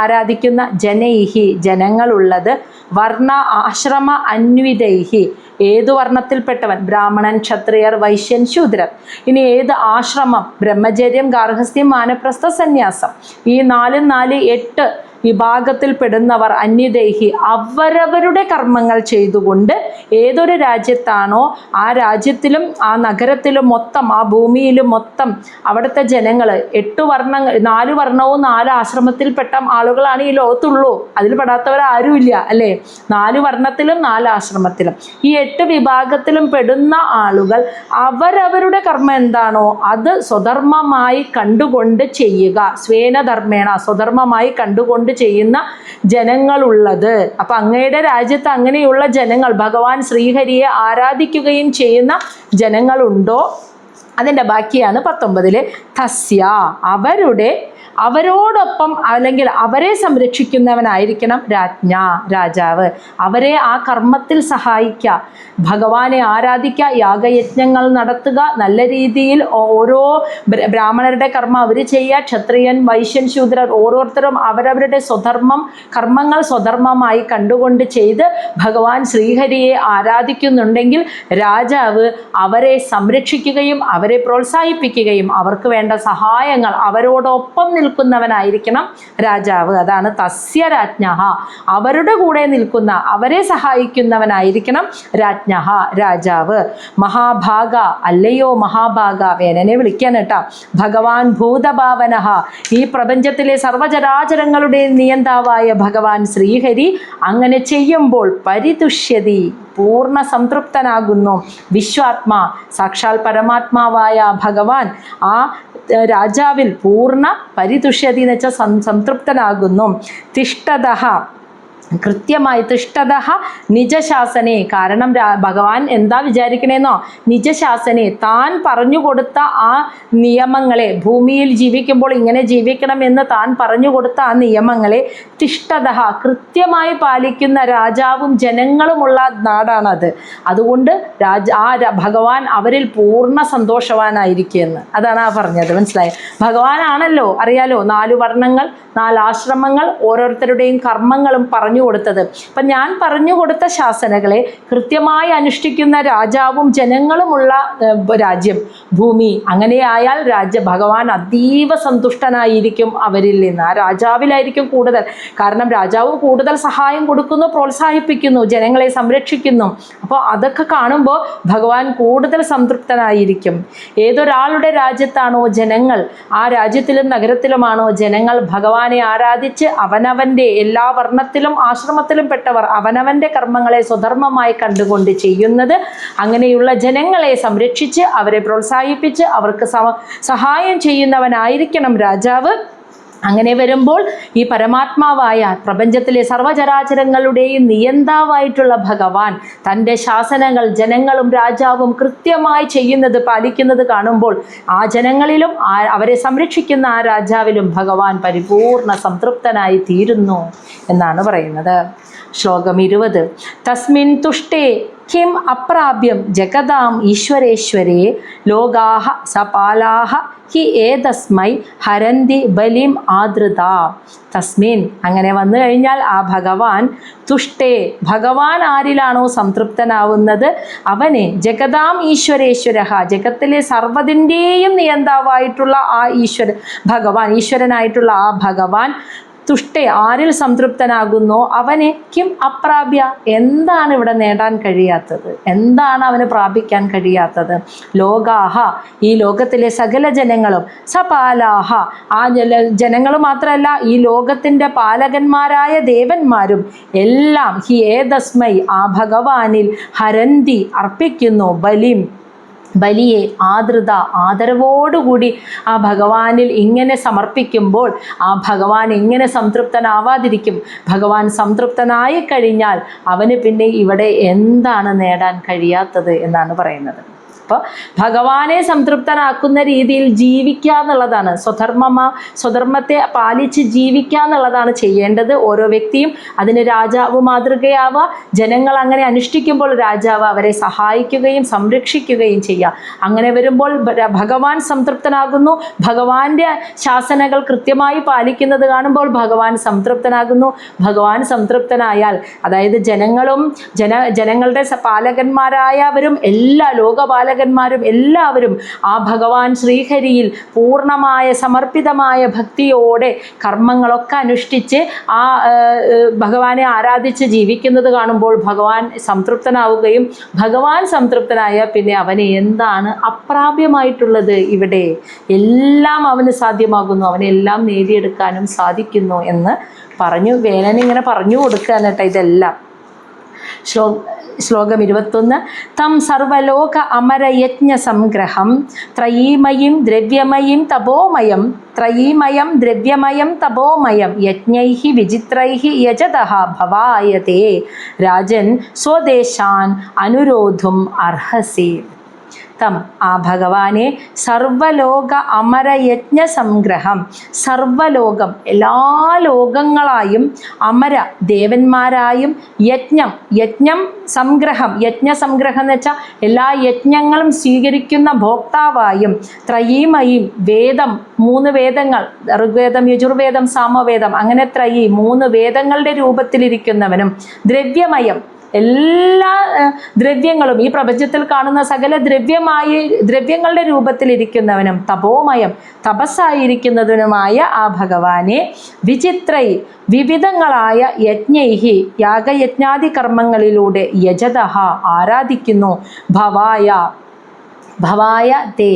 ആരാധിക്കുന്ന ജനൈഹി ജനങ്ങളുള്ളത്, വർണ്ണ ആശ്രമ അന്വിതൈഹി ഏതു വർണ്ണത്തിൽപ്പെട്ടവൻ, ബ്രാഹ്മണൻ, ക്ഷത്രിയർ, വൈശ്യൻ, ശൂദ്രർ. ഇനി ഏത് ആശ്രമം, ബ്രഹ്മചര്യം, ഗാർഹസ്ഥ്യം, വാനപ്രസ്ഥ, സന്യാസം, ഈ 8 വിഭാഗത്തിൽപ്പെടുന്നവർ അന്യദേഹി അവരവരുടെ കർമ്മങ്ങൾ ചെയ്തുകൊണ്ട് ഏതൊരു രാജ്യത്താണോ ആ രാജ്യത്തിലും ആ നഗരത്തിലും മൊത്തം ആ ഭൂമിയിലും മൊത്തം അവിടുത്തെ ജനങ്ങൾ 4 വർണ്ണവും 4 ആശ്രമത്തിൽപ്പെട്ട ആളുകളാണ് ഈ ലോകത്തുള്ളൂ. അതിൽ പെടാത്തവർ ആരുമില്ല, അല്ലേ? 4 വർണ്ണത്തിലും 4 ആശ്രമത്തിലും ഈ 8 വിഭാഗത്തിലും പെടുന്ന ആളുകൾ അവരവരുടെ കർമ്മം എന്താണോ അത് സ്വധർമ്മമായി കണ്ടുകൊണ്ട് ചെയ്യുക. സ്വേനധർമ്മേണ സ്വധർമ്മമായി കണ്ടുകൊണ്ട് ചെയ്യുന്ന ജനങ്ങളുള്ളത്. അപ്പൊ അങ്ങയുടെ രാജ്യത്ത് അങ്ങനെയുള്ള ജനങ്ങൾ, ഭഗവാൻ ശ്രീഹരിയെ ആരാധിക്കുകയും ചെയ്യുന്ന ജനങ്ങളുണ്ടോ? അതിൻ്റെ ബാക്കിയാണ് 19. തസ്യ അവരോടൊപ്പം അല്ലെങ്കിൽ അവരെ സംരക്ഷിക്കുന്നവനായിരിക്കണം രാജാവ്. അവരെ ആ കർമ്മത്തിൽ സഹായിക്കുക, ഭഗവാനെ ആരാധിക്കുക, യാഗയജ്ഞങ്ങൾ നടത്തുക, നല്ല രീതിയിൽ ഓരോ ബ്രാഹ്മണരുടെ കർമ്മം അവർ ചെയ്യുക, ക്ഷത്രിയൻ, വൈശ്യൻ, ശൂദ്രർ ഓരോരുത്തരും അവരവരുടെ കർമ്മങ്ങൾ സ്വധർമ്മമായി കണ്ടുകൊണ്ട് ചെയ്ത് ഭഗവാൻ ശ്രീഹരിയെ ആരാധിക്കുന്നുണ്ടെങ്കിൽ രാജാവ് അവരെ സംരക്ഷിക്കുകയും അവരെ പ്രോത്സാഹിപ്പിക്കുകയും അവർക്ക് വേണ്ട സഹായങ്ങൾ അവരോടൊപ്പം നിൽക്കുന്നവനായിരിക്കണം രാജാവ്. അതാണ് തസ്യ രാജ്ഞഃ, അവരുടെ കൂടെ നിൽക്കുന്ന, അവരെ സഹായിക്കുന്നവനായിരിക്കണം രാജ്ഞഃ, രാജാവ്. മഹാഭാഗ, അല്ലയോ മഹാഭാഗ, വേനനെ വിളിക്കാൻ കേട്ടാ. ഭഗവാൻ ഭൂതഭാവനഃ, ഈ പ്രപഞ്ചത്തിലെ സർവചരാചരങ്ങളുടെ നിയന്താവായ ഭഗവാൻ ശ്രീഹരി അങ്ങനെ ചെയ്യുമ്പോൾ പരിതുഷ്യതി, പൂർണ്ണ സംതൃപ്തനാകുന്നു. വിശ്വാത്മാ, സാക്ഷാൽ പരമാത്മാവായ ഭഗവാൻ ആ രാജാവിൽ പൂർണ്ണ പരിതുഷ്യതി എന്ന് വെച്ചാൽ സംതൃപ്തനാകുന്നു. തിഷ്ഠതഃ, കൃത്യമായി തിഷ്ഠതഃ നിജശാസനെ, കാരണം ഭഗവാൻ എന്താ വിചാരിക്കണേന്നോ, നിജശാസനെ, താൻ പറഞ്ഞു കൊടുത്ത ആ നിയമങ്ങളെ, ഭൂമിയിൽ ജീവിക്കുമ്പോൾ ഇങ്ങനെ ജീവിക്കണമെന്ന് താൻ പറഞ്ഞു കൊടുത്ത ആ നിയമങ്ങളെ തിഷ്ഠതഃ, കൃത്യമായി പാലിക്കുന്ന രാജാവും ജനങ്ങളുമുള്ള നാടാണത്. അതുകൊണ്ട് ഭഗവാൻ അവരിൽ പൂർണ്ണ സന്തോഷവാനായിരിക്കുമെന്ന്, അതാണ് ആ പറഞ്ഞത്. മനസ്സിലായോ? ഭഗവാനാണല്ലോ, അറിയാലോ, 4 വർണ്ണങ്ങൾ, 4 ആശ്രമങ്ങൾ, ഓരോരുത്തരുടെയും കർമ്മങ്ങളും പറഞ്ഞു കൊടുത്തത്. അപ്പം ഞാൻ പറഞ്ഞു കൊടുത്ത ശാസനകളെ കൃത്യമായി അനുഷ്ഠിക്കുന്ന രാജാവും ജനങ്ങളുമുള്ള രാജ്യം, ഭൂമി, അങ്ങനെയായാൽ ഭഗവാൻ അതീവ സന്തുഷ്ടനായിരിക്കും അവരിൽ നിന്ന്. ആ രാജാവിലായിരിക്കും കൂടുതൽ, കാരണം രാജാവ് കൂടുതൽ സഹായം കൊടുക്കുന്നു, പ്രോത്സാഹിപ്പിക്കുന്നു, ജനങ്ങളെ സംരക്ഷിക്കുന്നു. അപ്പോൾ അതൊക്കെ കാണുമ്പോൾ ഭഗവാൻ കൂടുതൽ സംതൃപ്തനായിരിക്കും. ഏതൊരാളുടെ രാജ്യത്താണോ ജനങ്ങൾ, ആ രാജ്യത്തിലും നഗരത്തിലുമാണോ ജനങ്ങൾ ഭഗവാനെ ആരാധിച്ച് അവനവൻ്റെ എല്ലാ വർണ്ണത്തിലും ആശ്രമത്തിലും പെട്ടവർ അവനവൻ്റെ കർമ്മങ്ങളെ സ്വധർമ്മമായി കണ്ടുകൊണ്ട് ചെയ്യുന്നത്, അങ്ങനെയുള്ള ജനങ്ങളെ സംരക്ഷിച്ച് അവരെ പ്രോത്സാഹിപ്പിച്ച് അവർക്ക് സഹായം ചെയ്യുന്നവനായിരിക്കണം രാജാവ്. അങ്ങനെ വരുമ്പോൾ ഈ പരമാത്മാവായ പ്രപഞ്ചത്തിലെ സർവചരാചരങ്ങളുടെയും നിയന്താവായിട്ടുള്ള ഭഗവാൻ തൻ്റെ ശാസനകൾ ജനങ്ങളും രാജാവും കൃത്യമായി ചെയ്യുന്നത്, പാലിക്കുന്നത് കാണുമ്പോൾ ആ ജനങ്ങളിലും അവരെ സംരക്ഷിക്കുന്ന ആ രാജാവിലും ഭഗവാൻ പരിപൂർണ സംതൃപ്തനായി തീരുന്നു എന്നാണ് പറയുന്നത്. ശ്ലോകം 20. തസ്മിൻ തുഷ്ടേ കിം അപ്രാപ്യം ജഗതാം ഈശ്വരേശ്വരേ ലോകാഹ സപാലാഹ ഹി ഏതസ്മൈ ഹരന്തി ബലിം ആദൃത. തസ്മിൻ, അങ്ങനെ വന്നു കഴിഞ്ഞാൽ ആ ഭഗവാൻ, തുഷ്ടേ, ഭഗവാൻ ആരിലാണോ സംതൃപ്തനാവുന്നത് അവനെ ജഗതാം ഈശ്വരേശ്വര, ജഗത്തിലെ സർവ്വതിൻ്റെയും നിയന്താവായിട്ടുള്ള ആ ഭഗവാൻ, ഈശ്വരനായിട്ടുള്ള ആ ഭഗവാൻ തുഷ്ടേ, ആരിൽ സംതൃപ്തനാകുന്നോ അവനെ കിം അപ്രാപ്യ, എന്താണ് ഇവിടെ നേടാൻ കഴിയാത്തത്, എന്താണ് അവന് പ്രാപിക്കാൻ കഴിയാത്തത്. ലോകാഹ, ഈ ലോകത്തിലെ സകല ജനങ്ങളും, സപാലാഹ, ആ ജനങ്ങൾ മാത്രമല്ല ഈ ലോകത്തിൻ്റെ പാലകന്മാരായ ദേവന്മാരും എല്ലാം ഹി ഏതസ്മൈ, ആ ഭഗവാനിൽ ഹരന്തി, അർപ്പിക്കുന്നു, ബലിയെ ആദൃത, ആദരവോടുകൂടി ആ ഭഗവാനിൽ ഇങ്ങനെ സമർപ്പിക്കുമ്പോൾ ആ ഭഗവാൻ എങ്ങനെ സംതൃപ്തനാവാതിരിക്കും? ഭഗവാൻ സംതൃപ്തനായി കഴിഞ്ഞാൽ അവന് പിന്നെ ഇവിടെ എന്താണ് നേടാൻ കഴിയാത്തത് എന്നാണ് പറയുന്നത്. അപ്പോൾ ഭഗവാനെ സംതൃപ്തനാക്കുന്ന രീതിയിൽ ജീവിക്കുക എന്നുള്ളതാണ്, സ്വധർമ്മത്തെ പാലിച്ച് ജീവിക്കുക എന്നുള്ളതാണ് ചെയ്യേണ്ടത് ഓരോ വ്യക്തിയും. അതിന് രാജാവ് മാതൃകയാവുക, ജനങ്ങൾ അങ്ങനെ അനുഷ്ഠിക്കുമ്പോൾ രാജാവ് അവരെ സഹായിക്കുകയും സംരക്ഷിക്കുകയും ചെയ്യുക. അങ്ങനെ വരുമ്പോൾ ഭഗവാൻ സംതൃപ്തനാകുന്നു, ഭഗവാന്റെ ശാസനകൾ കൃത്യമായി പാലിക്കുന്നത് കാണുമ്പോൾ ഭഗവാൻ സംതൃപ്തനാകുന്നു. ഭഗവാൻ സംതൃപ്തനായാൽ, അതായത് ജനങ്ങളുടെ പാലകന്മാരായവരും എല്ലാ ലോകപാലകന്മാരും എല്ലാവരും ആ ഭഗവാൻ ശ്രീഹരിയിൽ പൂർണ്ണമായ സമർപ്പിതമായ ഭക്തിയോടെ കർമ്മങ്ങളൊക്കെ അനുഷ്ഠിച്ച് ആ ഭഗവാനെ ആരാധിച്ച് ജീവിക്കുന്നത് കാണുമ്പോൾ ഭഗവാൻ സംതൃപ്തനാവുകയും, ഭഗവാൻ സംതൃപ്തനായ പിന്നെ അവന് എന്താണ് അപ്രാപ്യമായിട്ടുള്ളത്? ഇവിടെ എല്ലാം അവന് സാധ്യമാകുന്നു, അവനെല്ലാം നേടിയെടുക്കാനും സാധിക്കുന്നു എന്ന് പറഞ്ഞു. വേനൻ ഇങ്ങനെ പറഞ്ഞു കൊടുക്കുകയാണ് കേട്ടോ ഇതെല്ലാം. ശ്ലോകം 21. തം സർവലോക അമരയജ്ഞ സംഗ്രഹം ത്രയീമയും ദ്രവ്യമയും തപോമയം യജ്ഞൈഃ വിചിത്രൈഃ യജതഃ ഭവായതേ രാജൻ സ്വദേശാൻ അനുരോധും അർഹസി. തം, ആ ഭഗവാനെ, സർവലോക അമരയജ്ഞ സംഗ്രഹം, സർവലോകം, എല്ലാ ലോകങ്ങളായും, അമര ദേവന്മാരായും, യജ്ഞം സംഗ്രഹം എന്ന് വെച്ചാൽ എല്ലാ യജ്ഞങ്ങളും സ്വീകരിക്കുന്ന ഭോക്താവായും, ത്രയീമയും, വേദം, 3 വേദങ്ങൾ, ഋഗ്വേദം, യജുർവേദം, സാമവേദം, അങ്ങനെ 3 വേദങ്ങളുടെ രൂപത്തിലിരിക്കുന്നവനും, ദ്രവ്യമയം, എല്ലാ ദ്രവ്യങ്ങളും, ഈ പ്രപഞ്ചത്തിൽ കാണുന്ന സകല ദ്രവ്യങ്ങളുടെ രൂപത്തിലിരിക്കുന്നവനും തപോമയം തപസ്സായിരിക്കുന്നതിനുമായ ആ ഭഗവാനെ വിചിത്രൈ വിവിധങ്ങളായ യജ്ഞൈഹി യാഗയജ്ഞാദി കർമ്മങ്ങളിലൂടെ യജതഃ ആരാധിക്കുന്നു. ഭവായ തേ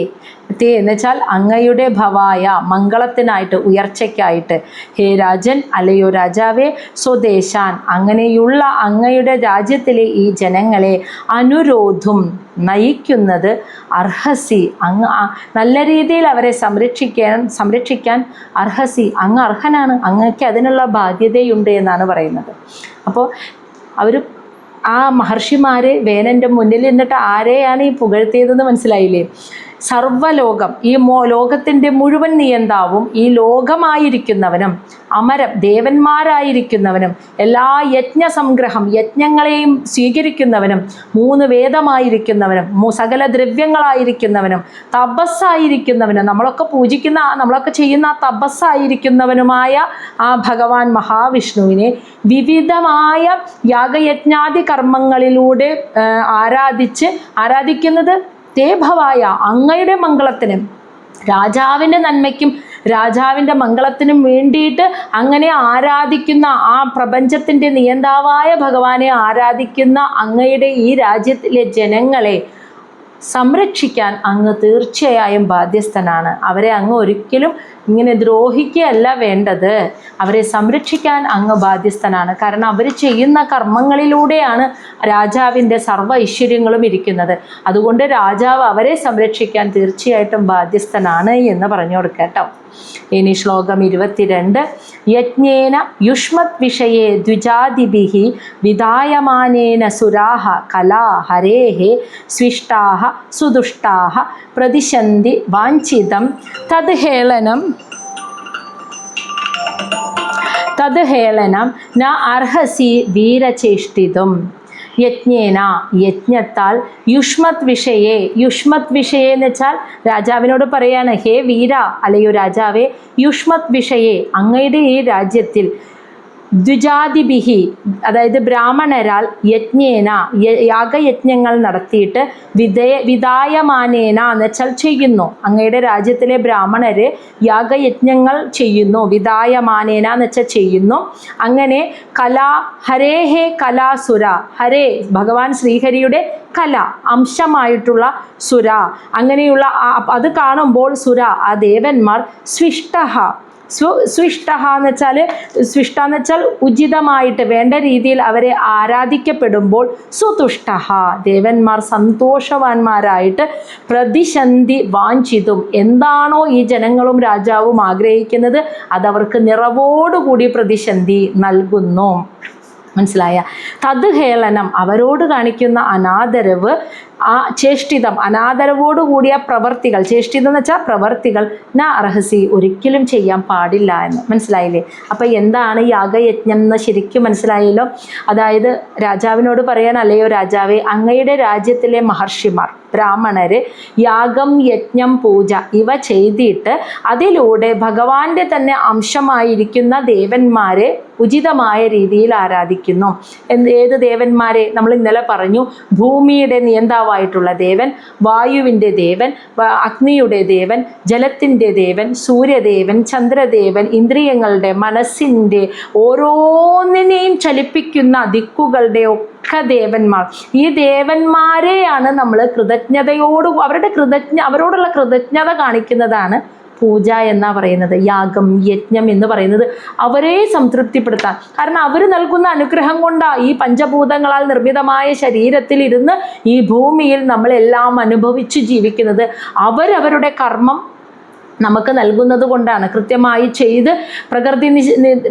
എന്ന് വെച്ചാൽ അങ്ങയുടെ ഭവായ മംഗളത്തിനായിട്ട്, ഉയർച്ചയ്ക്കായിട്ട്. ഹേ രാജൻ, അല്ലയോ രാജാവേ, സ്വദേശാൻ അങ്ങനെയുള്ള അങ്ങയുടെ രാജ്യത്തിലെ ഈ ജനങ്ങളെ അനുരോധും നയിക്കുന്നത് അർഹസി, അങ്ങ് നല്ല രീതിയിൽ അവരെ സംരക്ഷിക്കാൻ അർഹസി, അങ്ങ് അർഹനാണ്, അങ്ങക്ക് അതിനുള്ള ബാധ്യതയുണ്ട് എന്നാണ് പറയുന്നത്. അപ്പോൾ അവർ ആ മഹർഷിമാർ വേനൻ്റെ മുന്നിൽ നിന്നിട്ട് ആരെയാണ് ഈ പുകഴ്ത്തിയതെന്ന് മനസ്സിലായില്ലേ? സർവ്വലോകം, ഈ ലോകത്തിൻ്റെ മുഴുവൻ നിയന്താവും, ഈ ലോകമായിരിക്കുന്നവനും അമരം ദേവന്മാരായിരിക്കുന്നവനും എല്ലാ യജ്ഞസംഗ്രഹം യജ്ഞങ്ങളെയും സ്വീകരിക്കുന്നവനും 3 വേദമായിരിക്കുന്നവനും സകല ദ്രവ്യങ്ങളായിരിക്കുന്നവനും തപസ്സായിരിക്കുന്നവനും നമ്മളൊക്കെ ചെയ്യുന്ന തപസ്സായിരിക്കുന്നവനുമായ ആ ഭഗവാൻ മഹാവിഷ്ണുവിനെ വിവിധമായ യാഗയജ്ഞാദി കർമ്മങ്ങളിലൂടെ ആരാധിക്കുന്നത് തേ ഭവായ അങ്ങയുടെ മംഗളത്തിനും രാജാവിൻ്റെ നന്മയ്ക്കും രാജാവിൻ്റെ മംഗളത്തിനും വേണ്ടിയിട്ട് അങ്ങനെ ആരാധിക്കുന്ന ആ പ്രപഞ്ചത്തിൻ്റെ നിയന്താവായ ഭഗവാനെ ആരാധിക്കുന്ന അങ്ങയുടെ ഈ രാജ്യത്തിലെ ജനങ്ങളെ സംരക്ഷിക്കാൻ അങ്ങ് തീർച്ചയായും ബാധ്യസ്ഥനാണ്. അവരെ അങ്ങ് ഒരിക്കലും ഇങ്ങനെ ദ്രോഹിക്കുകയല്ല വേണ്ടത്, അവരെ സംരക്ഷിക്കാൻ അങ്ങ് ബാധ്യസ്ഥനാണ്. കാരണം അവർ ചെയ്യുന്ന കർമ്മങ്ങളിലൂടെയാണ് രാജാവിൻ്റെ സർവ്വ ഐശ്വര്യങ്ങളും ഇരിക്കുന്നത്. അതുകൊണ്ട് രാജാവ് അവരെ സംരക്ഷിക്കാൻ തീർച്ചയായിട്ടും ബാധ്യസ്ഥനാണ് എന്ന് പറഞ്ഞു കൊടുക്കട്ടോ. ഇനി ശ്ലോകം 22. യജ്ഞേന യുഷ്മത് വിഷയേ ദ്വിജാദിഭിഃ വിധായമാനേന സുരാഃ കലാ ഹരേഃ സ്വിഷ്ടാഃ സുദുഷ്ടാഃ പ്രതിശന്തി വാഞ്ചിതം തദ് ഹേളനം ന അർഹസി വീരചേഷ്ടിതും. യജ്ഞത്താൽ യുഷ്മത് വിഷയേ എന്ന് വെച്ചാൽ രാജാവിനോട് പറയാണ്, ഹേ വീര, അല്ലയോ രാജാവേ, യുഷ്മത് വിഷയേ അങ്ങയുടെ ഈ രാജ്യത്തിൽ ദ്വിജാദിഭിഹി അതായത് ബ്രാഹ്മണരാൽ യജ്ഞേന യാഗയജ്ഞങ്ങൾ നടത്തിയിട്ട് വിധായമാനേന എന്ന് വെച്ചാൽ ചെയ്യുന്നു. അങ്ങയുടെ രാജ്യത്തിലെ ബ്രാഹ്മണര് യാഗയജ്ഞങ്ങൾ ചെയ്യുന്നു. വിധായമാനേന എന്ന് വെച്ചാൽ ചെയ്യുന്നു. അങ്ങനെ ഹരേഹേ കലാസുര, ഹരേ ഭഗവാൻ ശ്രീഹരിയുടെ കല അംശമായിട്ടുള്ള സുര, അങ്ങനെയുള്ള അത് കാണുമ്പോൾ സുര ആ ദേവന്മാർ സ്വിഷ്ട എന്ന് വെച്ചാൽ ഉചിതമായിട്ട് വേണ്ട രീതിയിൽ അവരെ ആരാധിക്കപ്പെടുമ്പോൾ സുതുഷ്ട ദേവന്മാർ സന്തോഷവാന്മാരായിട്ട് പ്രതിശന്തി വാഞ്ചിതും എന്താണോ ഈ ജനങ്ങളും രാജാവും ആഗ്രഹിക്കുന്നത് അതവർക്ക് നിറവോടുകൂടി പ്രതിശന്തി നൽകുന്നു. മനസ്സിലായ? തത് ഹേളനം അവരോട് കാണിക്കുന്ന അനാദരവ്, ആ ചേഷ്ടിതം അനാദരവോട് കൂടിയ പ്രവർത്തികൾ, ചേഷ്ടിതം എന്ന് വെച്ചാൽ പ്രവർത്തികൾ ന അർഹസി ഒരിക്കലും ചെയ്യാൻ പാടില്ല എന്ന്. മനസ്സിലായില്ലേ? അപ്പം എന്താണ് യാഗയജ്ഞം എന്ന് ശരിക്കും മനസ്സിലായല്ലോ. അതായത് രാജാവിനോട് പറയാൻ, അല്ലയോ രാജാവേ, അങ്ങയുടെ രാജ്യത്തിലെ മഹർഷിമാർ ബ്രാഹ്മണര് യാഗം യജ്ഞം പൂജ ഇവ ചെയ്തിട്ട് അതിലൂടെ ഭഗവാന്റെ തന്നെ അംശമായിരിക്കുന്ന ദേവന്മാരെ ഉചിതമായ രീതിയിൽ ആരാധിക്കുന്നു. ഏത് ദേവന്മാരെ? നമ്മൾ ഇന്നലെ പറഞ്ഞു, ഭൂമിയുടെ നിയന്താവായിട്ടുള്ള ദേവൻ, വായുവിൻ്റെ ദേവൻ, അഗ്നിയുടെ ദേവൻ, ജലത്തിൻ്റെ ദേവൻ, സൂര്യദേവൻ, ചന്ദ്രദേവൻ, ഇന്ദ്രിയങ്ങളുടെ മനസ്സിൻ്റെ ഓരോന്നിനെയും ചലിപ്പിക്കുന്ന ദിക്കുകളുടെ ഒക്കെ ദേവന്മാർ. ഈ ദേവന്മാരെയാണ് നമ്മൾ അവരോടുള്ള കൃതജ്ഞത കാണിക്കുന്നതാണ് പൂജ എന്നാ പറയുന്നത്. യാഗം യജ്ഞം എന്ന് പറയുന്നത് അവരെ സംതൃപ്തിപ്പെടുത്താൻ. കാരണം അവർ നൽകുന്ന അനുഗ്രഹം കൊണ്ടാണ് ഈ പഞ്ചഭൂതങ്ങളാൽ നിർമ്മിതമായ ശരീരത്തിൽ ഇരുന്ന് ഈ ഭൂമിയിൽ നമ്മളെല്ലാം അനുഭവിച്ച് ജീവിക്കുന്നത്. അവരവരുടെ കർമ്മം നമുക്ക് നൽകുന്നത് കൊണ്ടാണ്. കൃത്യമായി ചെയ്ത്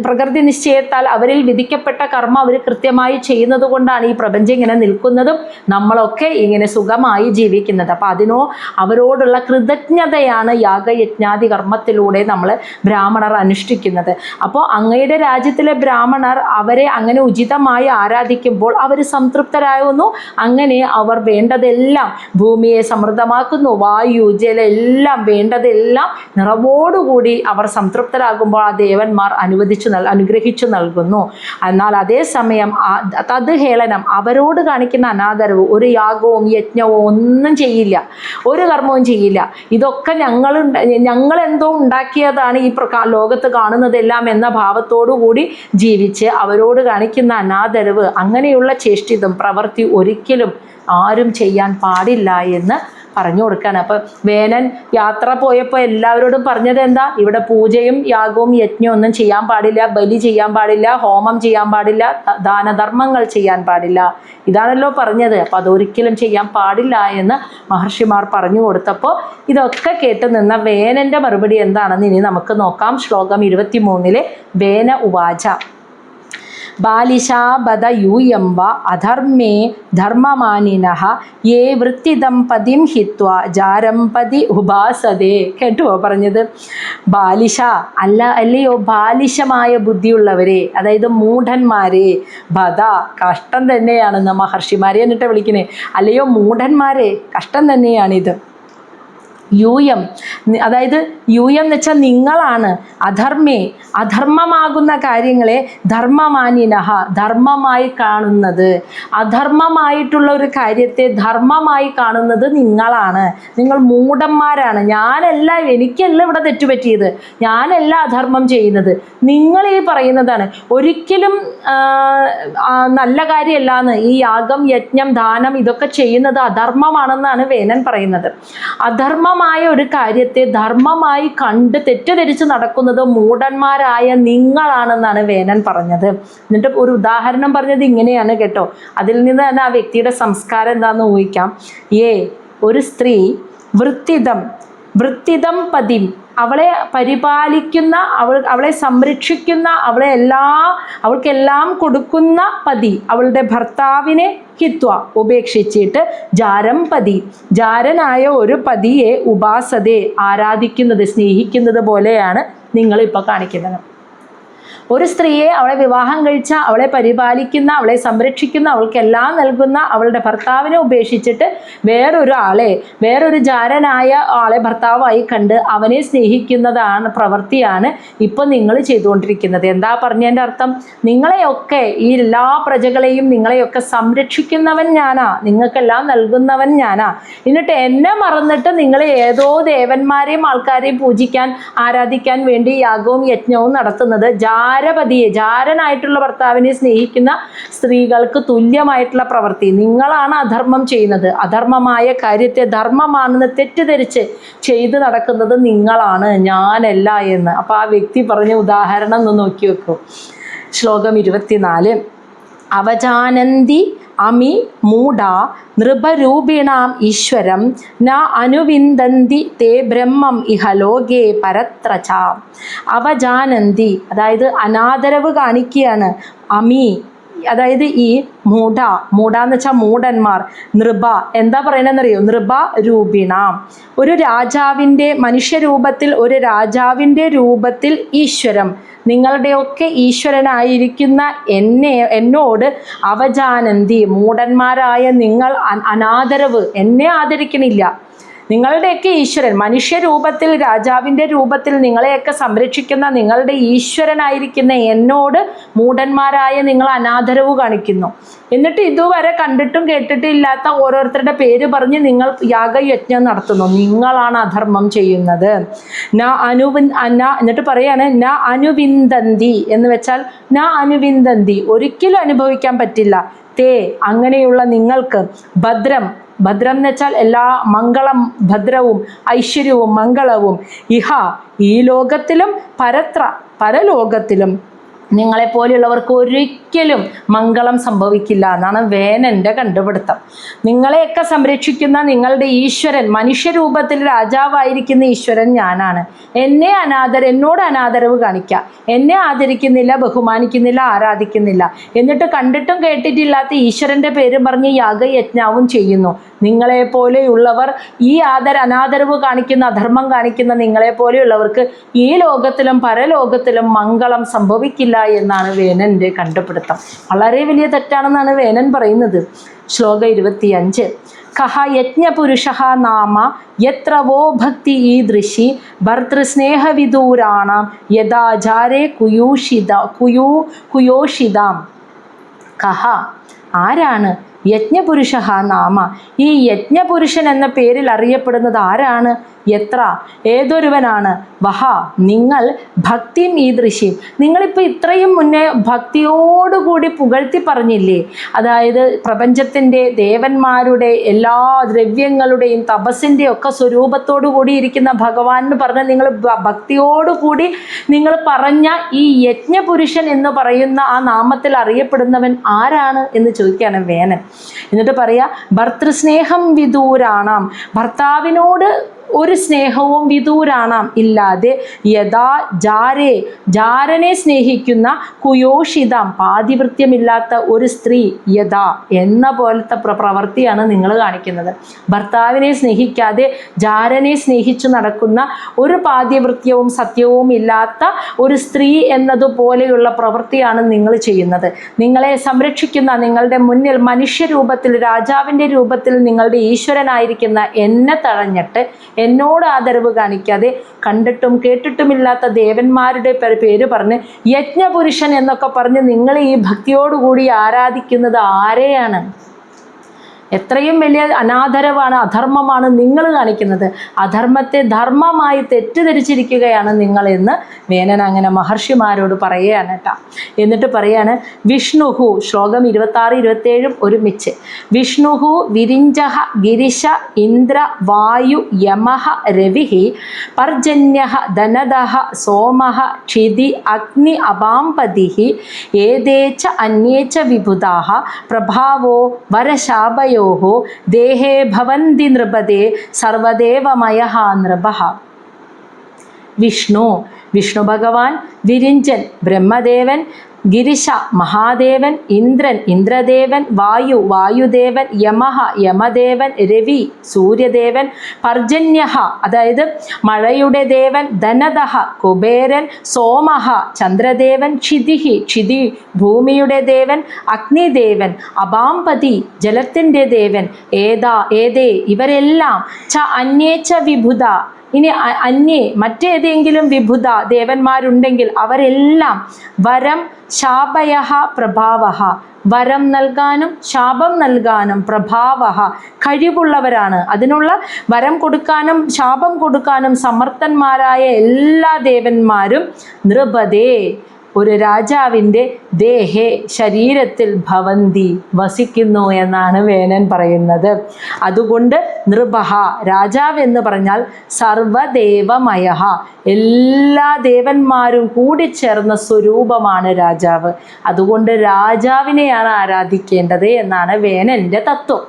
പ്രകൃതി നിശ്ചയത്താൽ അവരിൽ വിധിക്കപ്പെട്ട കർമ്മം അവർ കൃത്യമായി ചെയ്യുന്നത് കൊണ്ടാണ് ഈ പ്രപഞ്ചം ഇങ്ങനെ നിൽക്കുന്നതും നമ്മളൊക്കെ ഇങ്ങനെ സുഖമായി ജീവിക്കുന്നത്. അപ്പം അവരോടുള്ള കൃതജ്ഞതയാണ് യാഗയജ്ഞാദി കർമ്മത്തിലൂടെ നമ്മൾ ബ്രാഹ്മണർ അനുഷ്ഠിക്കുന്നത്. അപ്പോൾ അങ്ങയുടെ രാജ്യത്തിലെ ബ്രാഹ്മണർ അവരെ അങ്ങനെ ഉചിതമായി ആരാധിക്കുമ്പോൾ അവർ സംതൃപ്തരാകുന്നു. അങ്ങനെ അവർ വേണ്ടതെല്ലാം ഭൂമിയെ സമൃദ്ധമാക്കുന്നു. വായു ജലം എല്ലാം വേണ്ടതെല്ലാം നിറവോടുകൂടി അവർ സംതൃപ്തരാകുമ്പോൾ ആ ദേവന്മാർ അനുഗ്രഹിച്ചു നൽകുന്നു. എന്നാൽ അതേസമയം തദ്ഹേളനം, അവരോട് കാണിക്കുന്ന അനാദരവ്, ഒരു യാഗവും യജ്ഞവും ഒന്നും ചെയ്യില്ല, ഒരു കർമ്മവും ചെയ്യില്ല. ഇതൊക്കെ ഞങ്ങളെന്തോ ഉണ്ടാക്കിയതാണ്, ഈ ലോകത്ത് കാണുന്നതെല്ലാം എന്ന ഭാവത്തോടു കൂടി ജീവിച്ച് അവരോട് കാണിക്കുന്ന അനാദരവ്, അങ്ങനെയുള്ള ചേഷ്ടിതം പ്രവൃത്തി ഒരിക്കലും ആരും ചെയ്യാൻ പാടില്ല എന്ന് പറഞ്ഞു കൊടുക്കുകയാണ്. അപ്പം വേനൻ യാത്ര പോയപ്പോൾ എല്ലാവരോടും പറഞ്ഞത് എന്താ? ഇവിടെ പൂജയും യാഗവും യജ്ഞവും ഒന്നും ചെയ്യാൻ പാടില്ല, ബലി ചെയ്യാൻ പാടില്ല, ഹോമം ചെയ്യാൻ പാടില്ല, ദാനധർമ്മങ്ങൾ ചെയ്യാൻ പാടില്ല, ഇതാണല്ലോ പറഞ്ഞത്. അപ്പം അതൊരിക്കലും ചെയ്യാൻ പാടില്ല എന്ന് മഹർഷിമാർ പറഞ്ഞു കൊടുത്തപ്പോൾ ഇതൊക്കെ കേട്ട് നിന്ന വേനൻ്റെ മറുപടി എന്താണെന്ന് ഇനി നമുക്ക് നോക്കാം. ശ്ലോകം 23 വേന ഉവാച ബാലിശാ ബദ യൂയം വ അധർമ്മേ ധർമ്മമാനിനഃ യേ വൃത്തിദം പതിം ഹിത്വ ജാരംപതി ഉപാസതേ. കേട്ടുവോ പറഞ്ഞത്? ബാലിശ അല്ലയോ ബാലിശമായ ബുദ്ധിയുള്ളവരെ, അതായത് മൂഢന്മാരെ, ബദ കഷ്ടം തന്നെയാണെന്ന് മഹർഷിമാരെ എന്നിട്ട് വിളിക്കണേ, അല്ലയോ മൂഢന്മാരെ കഷ്ടം തന്നെയാണിത്. യൂയം, അതായത് യൂയം എന്ന് വെച്ചാൽ നിങ്ങളാണ്, അധർമ്മേ അധർമ്മമാകുന്ന കാര്യങ്ങളെ ധർമ്മമാനിനഃ ധർമ്മമായി കാണുന്നത്, അധർമ്മമായിട്ടുള്ള ഒരു കാര്യത്തെ ധർമ്മമായി കാണുന്നത് നിങ്ങളാണ്, നിങ്ങൾ മൂഢന്മാരാണ്. എനിക്കല്ല ഇവിടെ തെറ്റുപറ്റിയത്, ഞാനല്ല അധർമ്മം ചെയ്യുന്നത്, നിങ്ങൾ ഈ പറയുന്നതാണ്. ഒരിക്കലും നല്ല കാര്യമല്ലാന്ന്, ഈ യാഗം യജ്ഞം ദാനം ഇതൊക്കെ ചെയ്യുന്നത് അധർമ്മമാണെന്നാണ് വേനൻ പറയുന്നത്. അധർമ്മമായ ഒരു കാര്യത്തെ ധർമ്മമായി കണ്ട് തെറ്റിദ്ധരിച്ച് നടക്കുന്നത് മൂഢന്മാരായ നിങ്ങളാണെന്നാണ് വേനൻ പറഞ്ഞത്. എന്നിട്ട് ഒരു ഉദാഹരണം പറഞ്ഞത് ഇങ്ങനെയാണ് കേട്ടോ. അതിൽ നിന്ന് തന്നെ ആ വ്യക്തിയുടെ സംസ്കാരം എന്താണെന്ന് ഊഹിക്കാം. ഒരു സ്ത്രീ വൃത്തിദം പതിം, അവളെ പരിപാലിക്കുന്ന, അവളെ സംരക്ഷിക്കുന്ന, അവൾക്കെല്ലാം കൊടുക്കുന്ന പതി, അവളുടെ ഭർത്താവിനെ ഹിത്വ ഉപേക്ഷിച്ചിട്ട് ജാരംപതി, ജാരനായ ഒരു പതിയെ ഉപാസതേ ആരാധിക്കുന്നത്, സ്നേഹിക്കുന്നത് പോലെയാണ് നിങ്ങളിപ്പോൾ കാണിക്കുന്നത്. ഒരു സ്ത്രീയെ, അവളെ വിവാഹം കഴിച്ച, അവളെ പരിപാലിക്കുന്ന, അവളെ സംരക്ഷിക്കുന്ന, അവൾക്കെല്ലാം നൽകുന്ന അവളുടെ ഭർത്താവിനെ ഉപേക്ഷിച്ചിട്ട് വേറൊരു ജാരനായ ആളെ ഭർത്താവായി കണ്ട് അവനെ പ്രവൃത്തിയാണ് ഇപ്പം നിങ്ങൾ ചെയ്തുകൊണ്ടിരിക്കുന്നത്. എന്താ പറഞ്ഞതിൻ്റെ അർത്ഥം? നിങ്ങളെയൊക്കെ, ഈ എല്ലാ പ്രജകളെയും നിങ്ങളെയൊക്കെ സംരക്ഷിക്കുന്നവൻ ഞാനാ, നിങ്ങൾക്കെല്ലാം നൽകുന്നവൻ ഞാനാ. എന്നിട്ട് എന്നെ മറന്നിട്ട് നിങ്ങൾ ഏതോ ദേവന്മാരെയും ആൾക്കാരെയും പൂജിക്കാൻ, ആരാധിക്കാൻ വേണ്ടി യാഗവും യജ്ഞവും നടത്തുന്നത് ജാരനായിട്ടുള്ള ഭർത്താവിനെ സ്നേഹിക്കുന്ന സ്ത്രീകൾക്ക് തുല്യമായിട്ടുള്ള പ്രവൃത്തി. നിങ്ങളാണ് അധർമ്മം ചെയ്യുന്നത്. അധർമ്മമായ കാര്യത്തെ ധർമ്മമാണെന്ന് തെറ്റിദ്ധരിച്ച് ചെയ്ത് നടക്കുന്നത് നിങ്ങളാണ്, ഞാനല്ല എന്ന്. അപ്പോൾ ആ വ്യക്തി പറഞ്ഞ ഉദാഹരണം ഒന്ന് നോക്കി വെക്കൂ. ശ്ലോകം 24 അവജാനന്തി അമി മൂഢ നൃപരൂപിണാം ഈശ്വരം ന അനുവിന്ദന്തി തേ ബ്രഹ്മം ഇഹ ലോകേ പരത്രച. അവജാനന്തി, അതായത് അനാദരവ് കാണിക്കുകയാണ്. അമി, അതായത് ഈ മൂഢാന്ന് വെച്ചാൽ മൂഢന്മാർ. നൃപ എന്താ പറയണമെന്നറിയോ? നൃപ രൂപിണ, ഒരു രാജാവിൻ്റെ മനുഷ്യരൂപത്തിൽ, ഒരു രാജാവിൻ്റെ രൂപത്തിൽ ഈശ്വരം, നിങ്ങളുടെയൊക്കെ ഈശ്വരനായിരിക്കുന്ന എന്നോട് അവജാനന്തി, മൂഢന്മാരായ നിങ്ങൾ അനാദരവ്, എന്നെ ആദരിക്കണില്ല. നിങ്ങളുടെയൊക്കെ ഈശ്വരൻ മനുഷ്യരൂപത്തിൽ, രാജാവിൻ്റെ രൂപത്തിൽ നിങ്ങളെയൊക്കെ സംരക്ഷിക്കുന്ന നിങ്ങളുടെ ഈശ്വരനായിരിക്കുന്ന എന്നോട് മൂഢന്മാരായ നിങ്ങൾ അനാദരവ് കാണിക്കുന്നു. എന്നിട്ട് ഇതുവരെ കണ്ടിട്ടും കേട്ടിട്ടില്ലാത്ത ഓരോരുത്തരുടെ പേര് പറഞ്ഞ് നിങ്ങൾ യാഗയജ്ഞം നടത്തുന്നു. നിങ്ങളാണ് അധർമ്മം ചെയ്യുന്നത്. എന്നിട്ട് പറയാണ് ന അനുവിന്ദന്തി എന്ന് വെച്ചാൽ ന അനുവിന്ദന്തി, ഒരിക്കലും അനുഭവിക്കാൻ പറ്റില്ല. തേ, അങ്ങനെയുള്ള നിങ്ങൾക്ക് ഭദ്രം എന്ന് വെച്ചാൽ എല്ലാ മംഗളം, ഭദ്രവും ഐശ്വര്യവും മംഗളവും ഇഹ ഈ ലോകത്തിലും പരലോകത്തിലും നിങ്ങളെപ്പോലെയുള്ളവർക്ക് ഒരിക്കലും മംഗളം സംഭവിക്കില്ല എന്നാണ് വേനൻ്റെ കണ്ടുപിടുത്തം. നിങ്ങളെയൊക്കെ സംരക്ഷിക്കുന്ന നിങ്ങളുടെ ഈശ്വരൻ, മനുഷ്യരൂപത്തിൽ രാജാവായിരിക്കുന്ന ഈശ്വരൻ ഞാനാണ്. എന്നോട് അനാദരവ് കാണിക്കുക, എന്നെ ആദരിക്കുന്നില്ല, ബഹുമാനിക്കുന്നില്ല, ആരാധിക്കുന്നില്ല. എന്നിട്ട് കണ്ടിട്ടും കേട്ടിട്ടില്ലാത്ത ഈശ്വരൻ്റെ പേരും പറഞ്ഞ് യാഗയജ്ഞാവും ചെയ്യുന്നു. നിങ്ങളെപ്പോലെയുള്ളവർ ഈ അനാദരവ് കാണിക്കുന്ന, അധർമ്മം കാണിക്കുന്ന നിങ്ങളെപ്പോലെയുള്ളവർക്ക് ഈ ലോകത്തിലും പരലോകത്തിലും മംഗളം സംഭവിക്കില്ല എന്നാണ് വേനൻ്റെ കണ്ടുപിടുത്തം. വളരെ വലിയ തെറ്റാണെന്നാണ് വേനൻ പറയുന്നത്. ശ്ലോകം 25. കഹ യജ്ഞപുരുഷഃ നാമ യത്ര വോ ഭക്തി ഈദൃശി ഭർതൃസ്നേഹവിദൂരാണാം യഥാചാരേ കുയോഷിതാം. കഹ ആരാണ്? യജ്ഞപുരുഷഃ നാമ. ഈ യജ്ഞപുരുഷൻ എന്ന പേരിൽ അറിയപ്പെടുന്നത് ആരാണ്? എത്ര ഏതൊരുവനാണ്? വഹ നിങ്ങൾ ഭക്തിയും ഈദൃശിയും. നിങ്ങളിപ്പോൾ ഇത്രയും മുന്നേ ഭക്തിയോടുകൂടി പുകഴ്ത്തി പറഞ്ഞില്ലേ? അതായത് പ്രപഞ്ചത്തിൻ്റെ ദേവന്മാരുടെ എല്ലാ ദ്രവ്യങ്ങളുടെയും തപസ്സിൻ്റെയും ഒക്കെ സ്വരൂപത്തോടു കൂടി ഇരിക്കുന്ന ഭഗവാൻ എന്ന് പറഞ്ഞ് നിങ്ങൾ ഭക്തിയോടുകൂടി നിങ്ങൾ പറഞ്ഞ ഈ യജ്ഞപുരുഷൻ എന്ന് പറയുന്ന ആ നാമത്തിൽ അറിയപ്പെടുന്നവൻ ആരാണ് എന്ന് ചോദിക്കുകയാണ് വേനൻ. എന്നിട്ട് പറയാ ഭർതൃസ്നേഹം വിദൂരാണാം. ഭർത്താവിനോട് ഒരു സ്നേഹവും വിദൂരാണാം ഇല്ലാതെ യഥാ ജാരനെ സ്നേഹിക്കുന്ന കുയോഷിതം പാതിവൃത്യമില്ലാത്ത ഒരു സ്ത്രീ യഥാ എന്ന പോലത്തെ പ്രവൃത്തിയാണ് നിങ്ങൾ കാണിക്കുന്നത്. ഭർത്താവിനെ സ്നേഹിക്കാതെ ജാരനെ സ്നേഹിച്ചു നടക്കുന്ന ഒരു പാതിവൃത്യവും സത്യവും ഇല്ലാത്ത ഒരു സ്ത്രീ എന്നതുപോലെയുള്ള പ്രവൃത്തിയാണ് നിങ്ങൾ ചെയ്യുന്നത്. നിങ്ങളെ സംരക്ഷിക്കുന്ന, നിങ്ങളുടെ മുന്നിൽ മനുഷ്യരൂപത്തിൽ രാജാവിൻ്റെ രൂപത്തിൽ നിങ്ങളുടെ ഈശ്വരനായിരിക്കുന്ന എന്നെ തഴഞ്ഞിട്ട് എന്നോട് ആദരവ് കാണിക്കാതെ കണ്ടിട്ടും കേട്ടിട്ടുമില്ലാത്ത ദേവന്മാരുടെ പേര് പറഞ്ഞ് യജ്ഞപുരുഷൻ എന്നൊക്കെ പറഞ്ഞ് നിങ്ങൾ ഈ ഭക്തിയോടുകൂടി ആരാധിക്കുന്നത് ആരെയാണ്? എത്രയും വലിയ അനാദരവാണ്, അധർമ്മമാണ് നിങ്ങൾ കാണിക്കുന്നത്. അധർമ്മത്തെ ധർമ്മമായി തെറ്റിദ്ധരിച്ചിരിക്കുകയാണ് നിങ്ങളെന്ന് വേനൻ അങ്ങനെ മഹർഷിമാരോട് പറയുകയാണ് കേട്ടോ. എന്നിട്ട് പറയാണ് വിഷ്ണുഹു. ശ്ലോകം 26, 27 ഒരുമിച്ച്. വിഷ്ണുഹു വിരിഞ്ചഃ ഗിരിശ ഇന്ദ്ര വായു യമഃ രവിഃ പർജന്യഃ ധനദഃ സോമഃ ക്ഷിതി അഗ്നി അപാംപതിഃ ഏതേച്ച അന്യേച്ച വിബുധാഃ പ്രഭാവോ വരശാപയോ ദേഹേ ഭവന്തി നൃപതേ സർവദേവമയഃ നൃപഃ. വിഷ്ണു ഭഗവാൻ, വിരിഞ്ചൻ ബ്രഹ്മദേവൻ, ഗിരിശ മഹാദേവൻ, ഇന്ദ്രൻ ഇന്ദ്രദേവൻ, വായുദേവൻ, യമഃ യമദേവൻ, രവി സൂര്യദേവൻ, പർജന്യഃ അതായത് മഴയുടെ ദേവൻ, ധനദഃ കുബേരൻ, സോമഃ ചന്ദ്രദേവൻ, ക്ഷിതി ഭൂമിയുടെ ദേവൻ, അഗ്നിദേവൻ, അപാംപതി ജലത്തിൻ്റെ ദേവൻ, ഏതേ ഇവരെല്ലാം അന്യേച്ച വിഭുത. ഇനി മറ്റേതെങ്കിലും വിഭുത ദേവന്മാരുണ്ടെങ്കിൽ അവരെല്ലാം വരം ശാപയഃ പ്രഭാവഃ വരം നൽകാനും ശാപം നൽകാനും പ്രഭാവഃ കഴിവുള്ളവരാണ്. അതിനുള്ള വരം കൊടുക്കാനും ശാപം കൊടുക്കാനും സമർത്ഥന്മാരായ എല്ലാ ദേവന്മാരും നൃപതേ ഒരു രാജാവിൻ്റെ ദേഹേ ശരീരത്തിൽ ഭവന്തി വസിക്കുന്നു എന്നാണ് വേനൻ പറയുന്നത്. അതുകൊണ്ട് നൃപഃ രാജാവ് എന്ന് പറഞ്ഞാൽ സർവദേവമയഃ എല്ലാ ദേവന്മാരും കൂടിച്ചേർന്ന സ്വരൂപമാണ് രാജാവ്. അതുകൊണ്ട് രാജാവിനെയാണ് ആരാധിക്കേണ്ടത് എന്നാണ് വേനൻ്റെ തത്വം.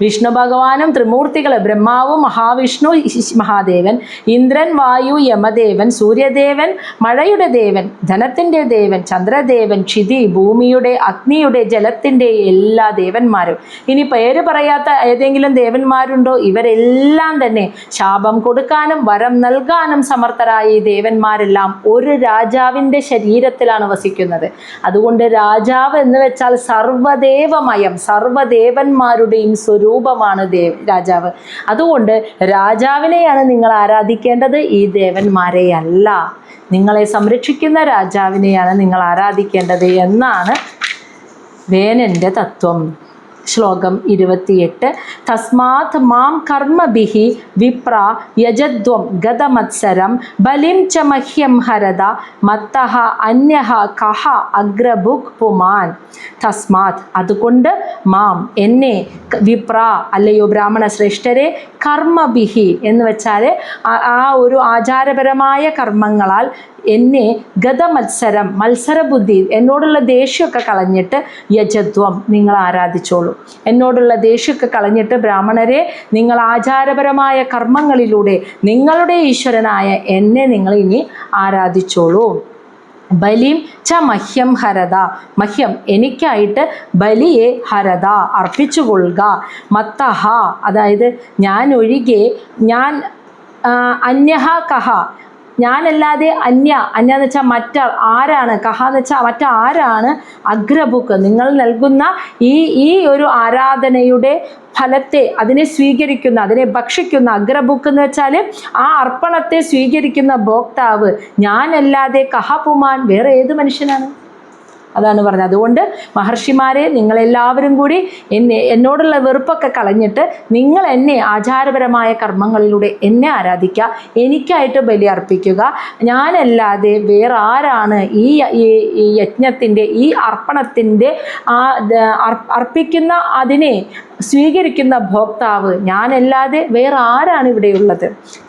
വിഷ്ണു ഭഗവാനും ത്രിമൂർത്തികൾ ബ്രഹ്മാവും മഹാവിഷ്ണു മഹാദേവൻ, ഇന്ദ്രൻ വായു യമദേവൻ, സൂര്യദേവൻ മഴയുടെ ദേവൻ, ധനത്തിൻ്റെ ദേവൻ, ചന്ദ്രദേവൻ, ക്ഷിതി ഭൂമിയുടെ അഗ്നിയുടെ ജലത്തിൻ്റെ എല്ലാ ദേവന്മാരും. ഇനി പേര് പറയാത്ത ഏതെങ്കിലും ദേവന്മാരുണ്ടോ? ഇവരെല്ലാം തന്നെ ശാപം കൊടുക്കാനും വരം നൽകാനും സമർത്ഥരായ ഈ ദേവന്മാരെല്ലാം ഒരു രാജാവിൻ്റെ ശരീരത്തിലാണ് വസിക്കുന്നത്. അതുകൊണ്ട് രാജാവ് എന്ന് വെച്ചാൽ സർവദേവമയം, സർവദേവന്മാരുടെയും രൂപമാണ് രാജാവ്. അതുകൊണ്ട് രാജാവിനെയാണ് നിങ്ങൾ ആരാധിക്കേണ്ടത്, ഈ ദേവന്മാരെയല്ല. നിങ്ങളെ സംരക്ഷിക്കുന്ന രാജാവിനെയാണ് നിങ്ങൾ ആരാധിക്കേണ്ടത് എന്നാണ് വേനൻ്റെ തത്വം. ശ്ലോകം 28. തസ്മാത് മാം കർമ്മഭിഃ വിപ്ര യജദ്വം ഗതമത്സരം ബലിം ച മഹ്യം ഹരത മത്തഃ അന്യഃ കഹ അഗ്രഭുക് പുമാൻ. തസ്മാത് അതുകൊണ്ട് മാം എന്നെ, വിപ്ര അല്ലയോ ബ്രാഹ്മണ ശ്രേഷ്ഠരെ, കർമ്മഭിഃ എന്ന് വെച്ചാൽ ആ ഒരു ആചാരപരമായ കർമ്മങ്ങളാൽ എന്നെ ഗതമത്സരം മത്സരബുദ്ധി എന്നോടുള്ള ദേഷ്യമൊക്കെ കളഞ്ഞിട്ട് യജദ്വം നിങ്ങൾ ആരാധിച്ചോളൂ. എന്നോടുള്ള ദേഷ്യമൊക്കെ കളഞ്ഞിട്ട് ബ്രാഹ്മണരെ നിങ്ങൾ ആചാരപരമായ കർമ്മങ്ങളിലൂടെ നിങ്ങളുടെ ഈശ്വരനായ എന്നെ നിങ്ങൾ ഇനി ആരാധിച്ചോളൂ. ബലിം ച മഹ്യം ഹരത, മഹ്യം എനിക്കായിട്ട് ബലിയെ ഹരത അർപ്പിച്ചുകൊള്ളുക. മത്തഹ അതായത് ഞാൻ ഒഴികെ, ഞാൻ അന്യഹ കഹ ഞാനല്ലാതെ അന്യ എന്ന് വെച്ചാൽ ആരാണ്, കഹ എന്ന് വെച്ചാൽ മറ്റാരാണ്, അഗ്രഭുക്ക് നിങ്ങൾ നൽകുന്ന ഈ ഒരു ആരാധനയുടെ ഫലത്തെ അതിനെ സ്വീകരിക്കുന്ന, അതിനെ ഭക്ഷിക്കുന്ന, അഗ്രഭുക്ക് എന്ന് വെച്ചാൽ ആ അർപ്പണത്തെ സ്വീകരിക്കുന്ന ഭോക്താവ് ഞാനല്ലാതെ കഹപുമാൻ വേറെ ഏത് മനുഷ്യനാണ്? അതാണ് പറഞ്ഞത്. അതുകൊണ്ട് മഹർഷിമാരെ, നിങ്ങളെല്ലാവരും കൂടി എന്നോടുള്ള വെറുപ്പൊക്കെ കളഞ്ഞിട്ട് നിങ്ങൾ എന്നെ ആചാരപരമായ കർമ്മങ്ങളിലൂടെ എന്നെ ആരാധിക്കുക, എനിക്കായിട്ട് ബലി അർപ്പിക്കുക. ഞാനല്ലാതെ വേറെ ആരാണ് ഈ യജ്ഞത്തിൻ്റെ, ഈ അർപ്പണത്തിൻ്റെ അർപ്പിക്കുന്ന അതിനെ സ്വീകരിക്കുന്ന ഭോക്താവ് ഞാനല്ലാതെ വേറെ ആരാണ് ഇവിടെയുള്ളത്?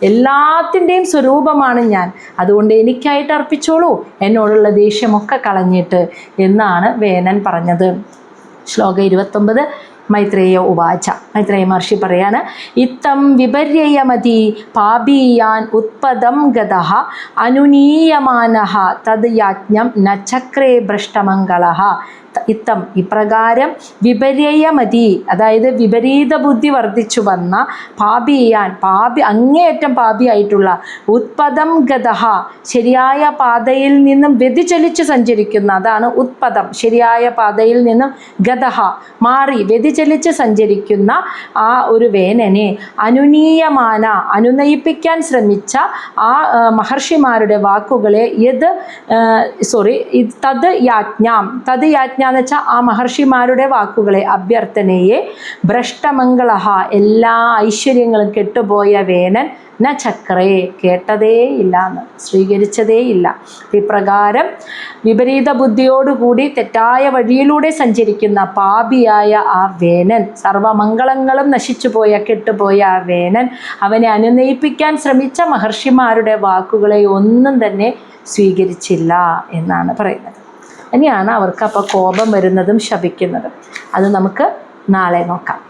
എല്ലാത്തിൻ്റെയും സ്വരൂപമാണ് ഞാൻ. അതുകൊണ്ട് എനിക്കായിട്ട് അർപ്പിച്ചോളൂ, എന്നോടുള്ള ദേഷ്യമൊക്കെ കളഞ്ഞിട്ട് എന്നാണ് വേനൻ പറഞ്ഞത്. ശ്ലോകം 29 മൈത്രേയ ഉവാച. മൈത്രേയ മഹർഷി പറയാണ്, ഇത്തം വിപര്യയമതി പാപീയാൻ ഉത്പദം ഗതഃ അനുനീയമാനഃ തദ് യാജ്ഞം ന ചക്രേ ഭ്രഷ്ടമംഗളഃ. ഇത്തം ഇപ്രകാരം വിപര്യമതി അതായത് വിപരീത ബുദ്ധി വർദ്ധിച്ചു വന്ന പാപിയാൻ അങ്ങേയറ്റം പാപിയായിട്ടുള്ള ഉത്പദം ഗതഃ ശരിയായ പാതയിൽ നിന്നും വ്യതിചലിച്ച് സഞ്ചരിക്കുന്ന, അതാണ് ഉത്പദം, ശരിയായ പാതയിൽ നിന്നും ഗതഃ മാറി വ്യതിചലിച്ച് സഞ്ചരിക്കുന്ന ആ ഒരു വേനനെ അനുനീയമാന അനുനയിപ്പിക്കാൻ ശ്രമിച്ച ആ മഹർഷിമാരുടെ വാക്കുകളെ തത് യാജ്ഞ എന്ന് വെച്ചാൽ ആ മഹർഷിമാരുടെ വാക്കുകളെ, അഭ്യർത്ഥനയെ ഭ്രഷ്ടമംഗളഹ എല്ലാ ഐശ്വര്യങ്ങളും കെട്ടുപോയ വേനൻ ന ചക്രേ കേട്ടതേയില്ല എന്ന്, സ്വീകരിച്ചതേയില്ല. ഇപ്രകാരം വിപരീത ബുദ്ധിയോടുകൂടി തെറ്റായ വഴിയിലൂടെ സഞ്ചരിക്കുന്ന പാപിയായ ആ വേനൻ, സർവമംഗളങ്ങളും നശിച്ചുപോയ കെട്ടുപോയ ആ വേനൻ അവനെ അനുനയിപ്പിക്കാൻ ശ്രമിച്ച മഹർഷിമാരുടെ വാക്കുകളെ ഒന്നും തന്നെ സ്വീകരിച്ചില്ല എന്നാണ് പറയുന്നത്. തന്നെയാണ് അവർക്ക് അപ്പോൾ കോപം വരുന്നതും ശപിക്കുന്നതും. അത് നമുക്ക് നാളെ നോക്കാം.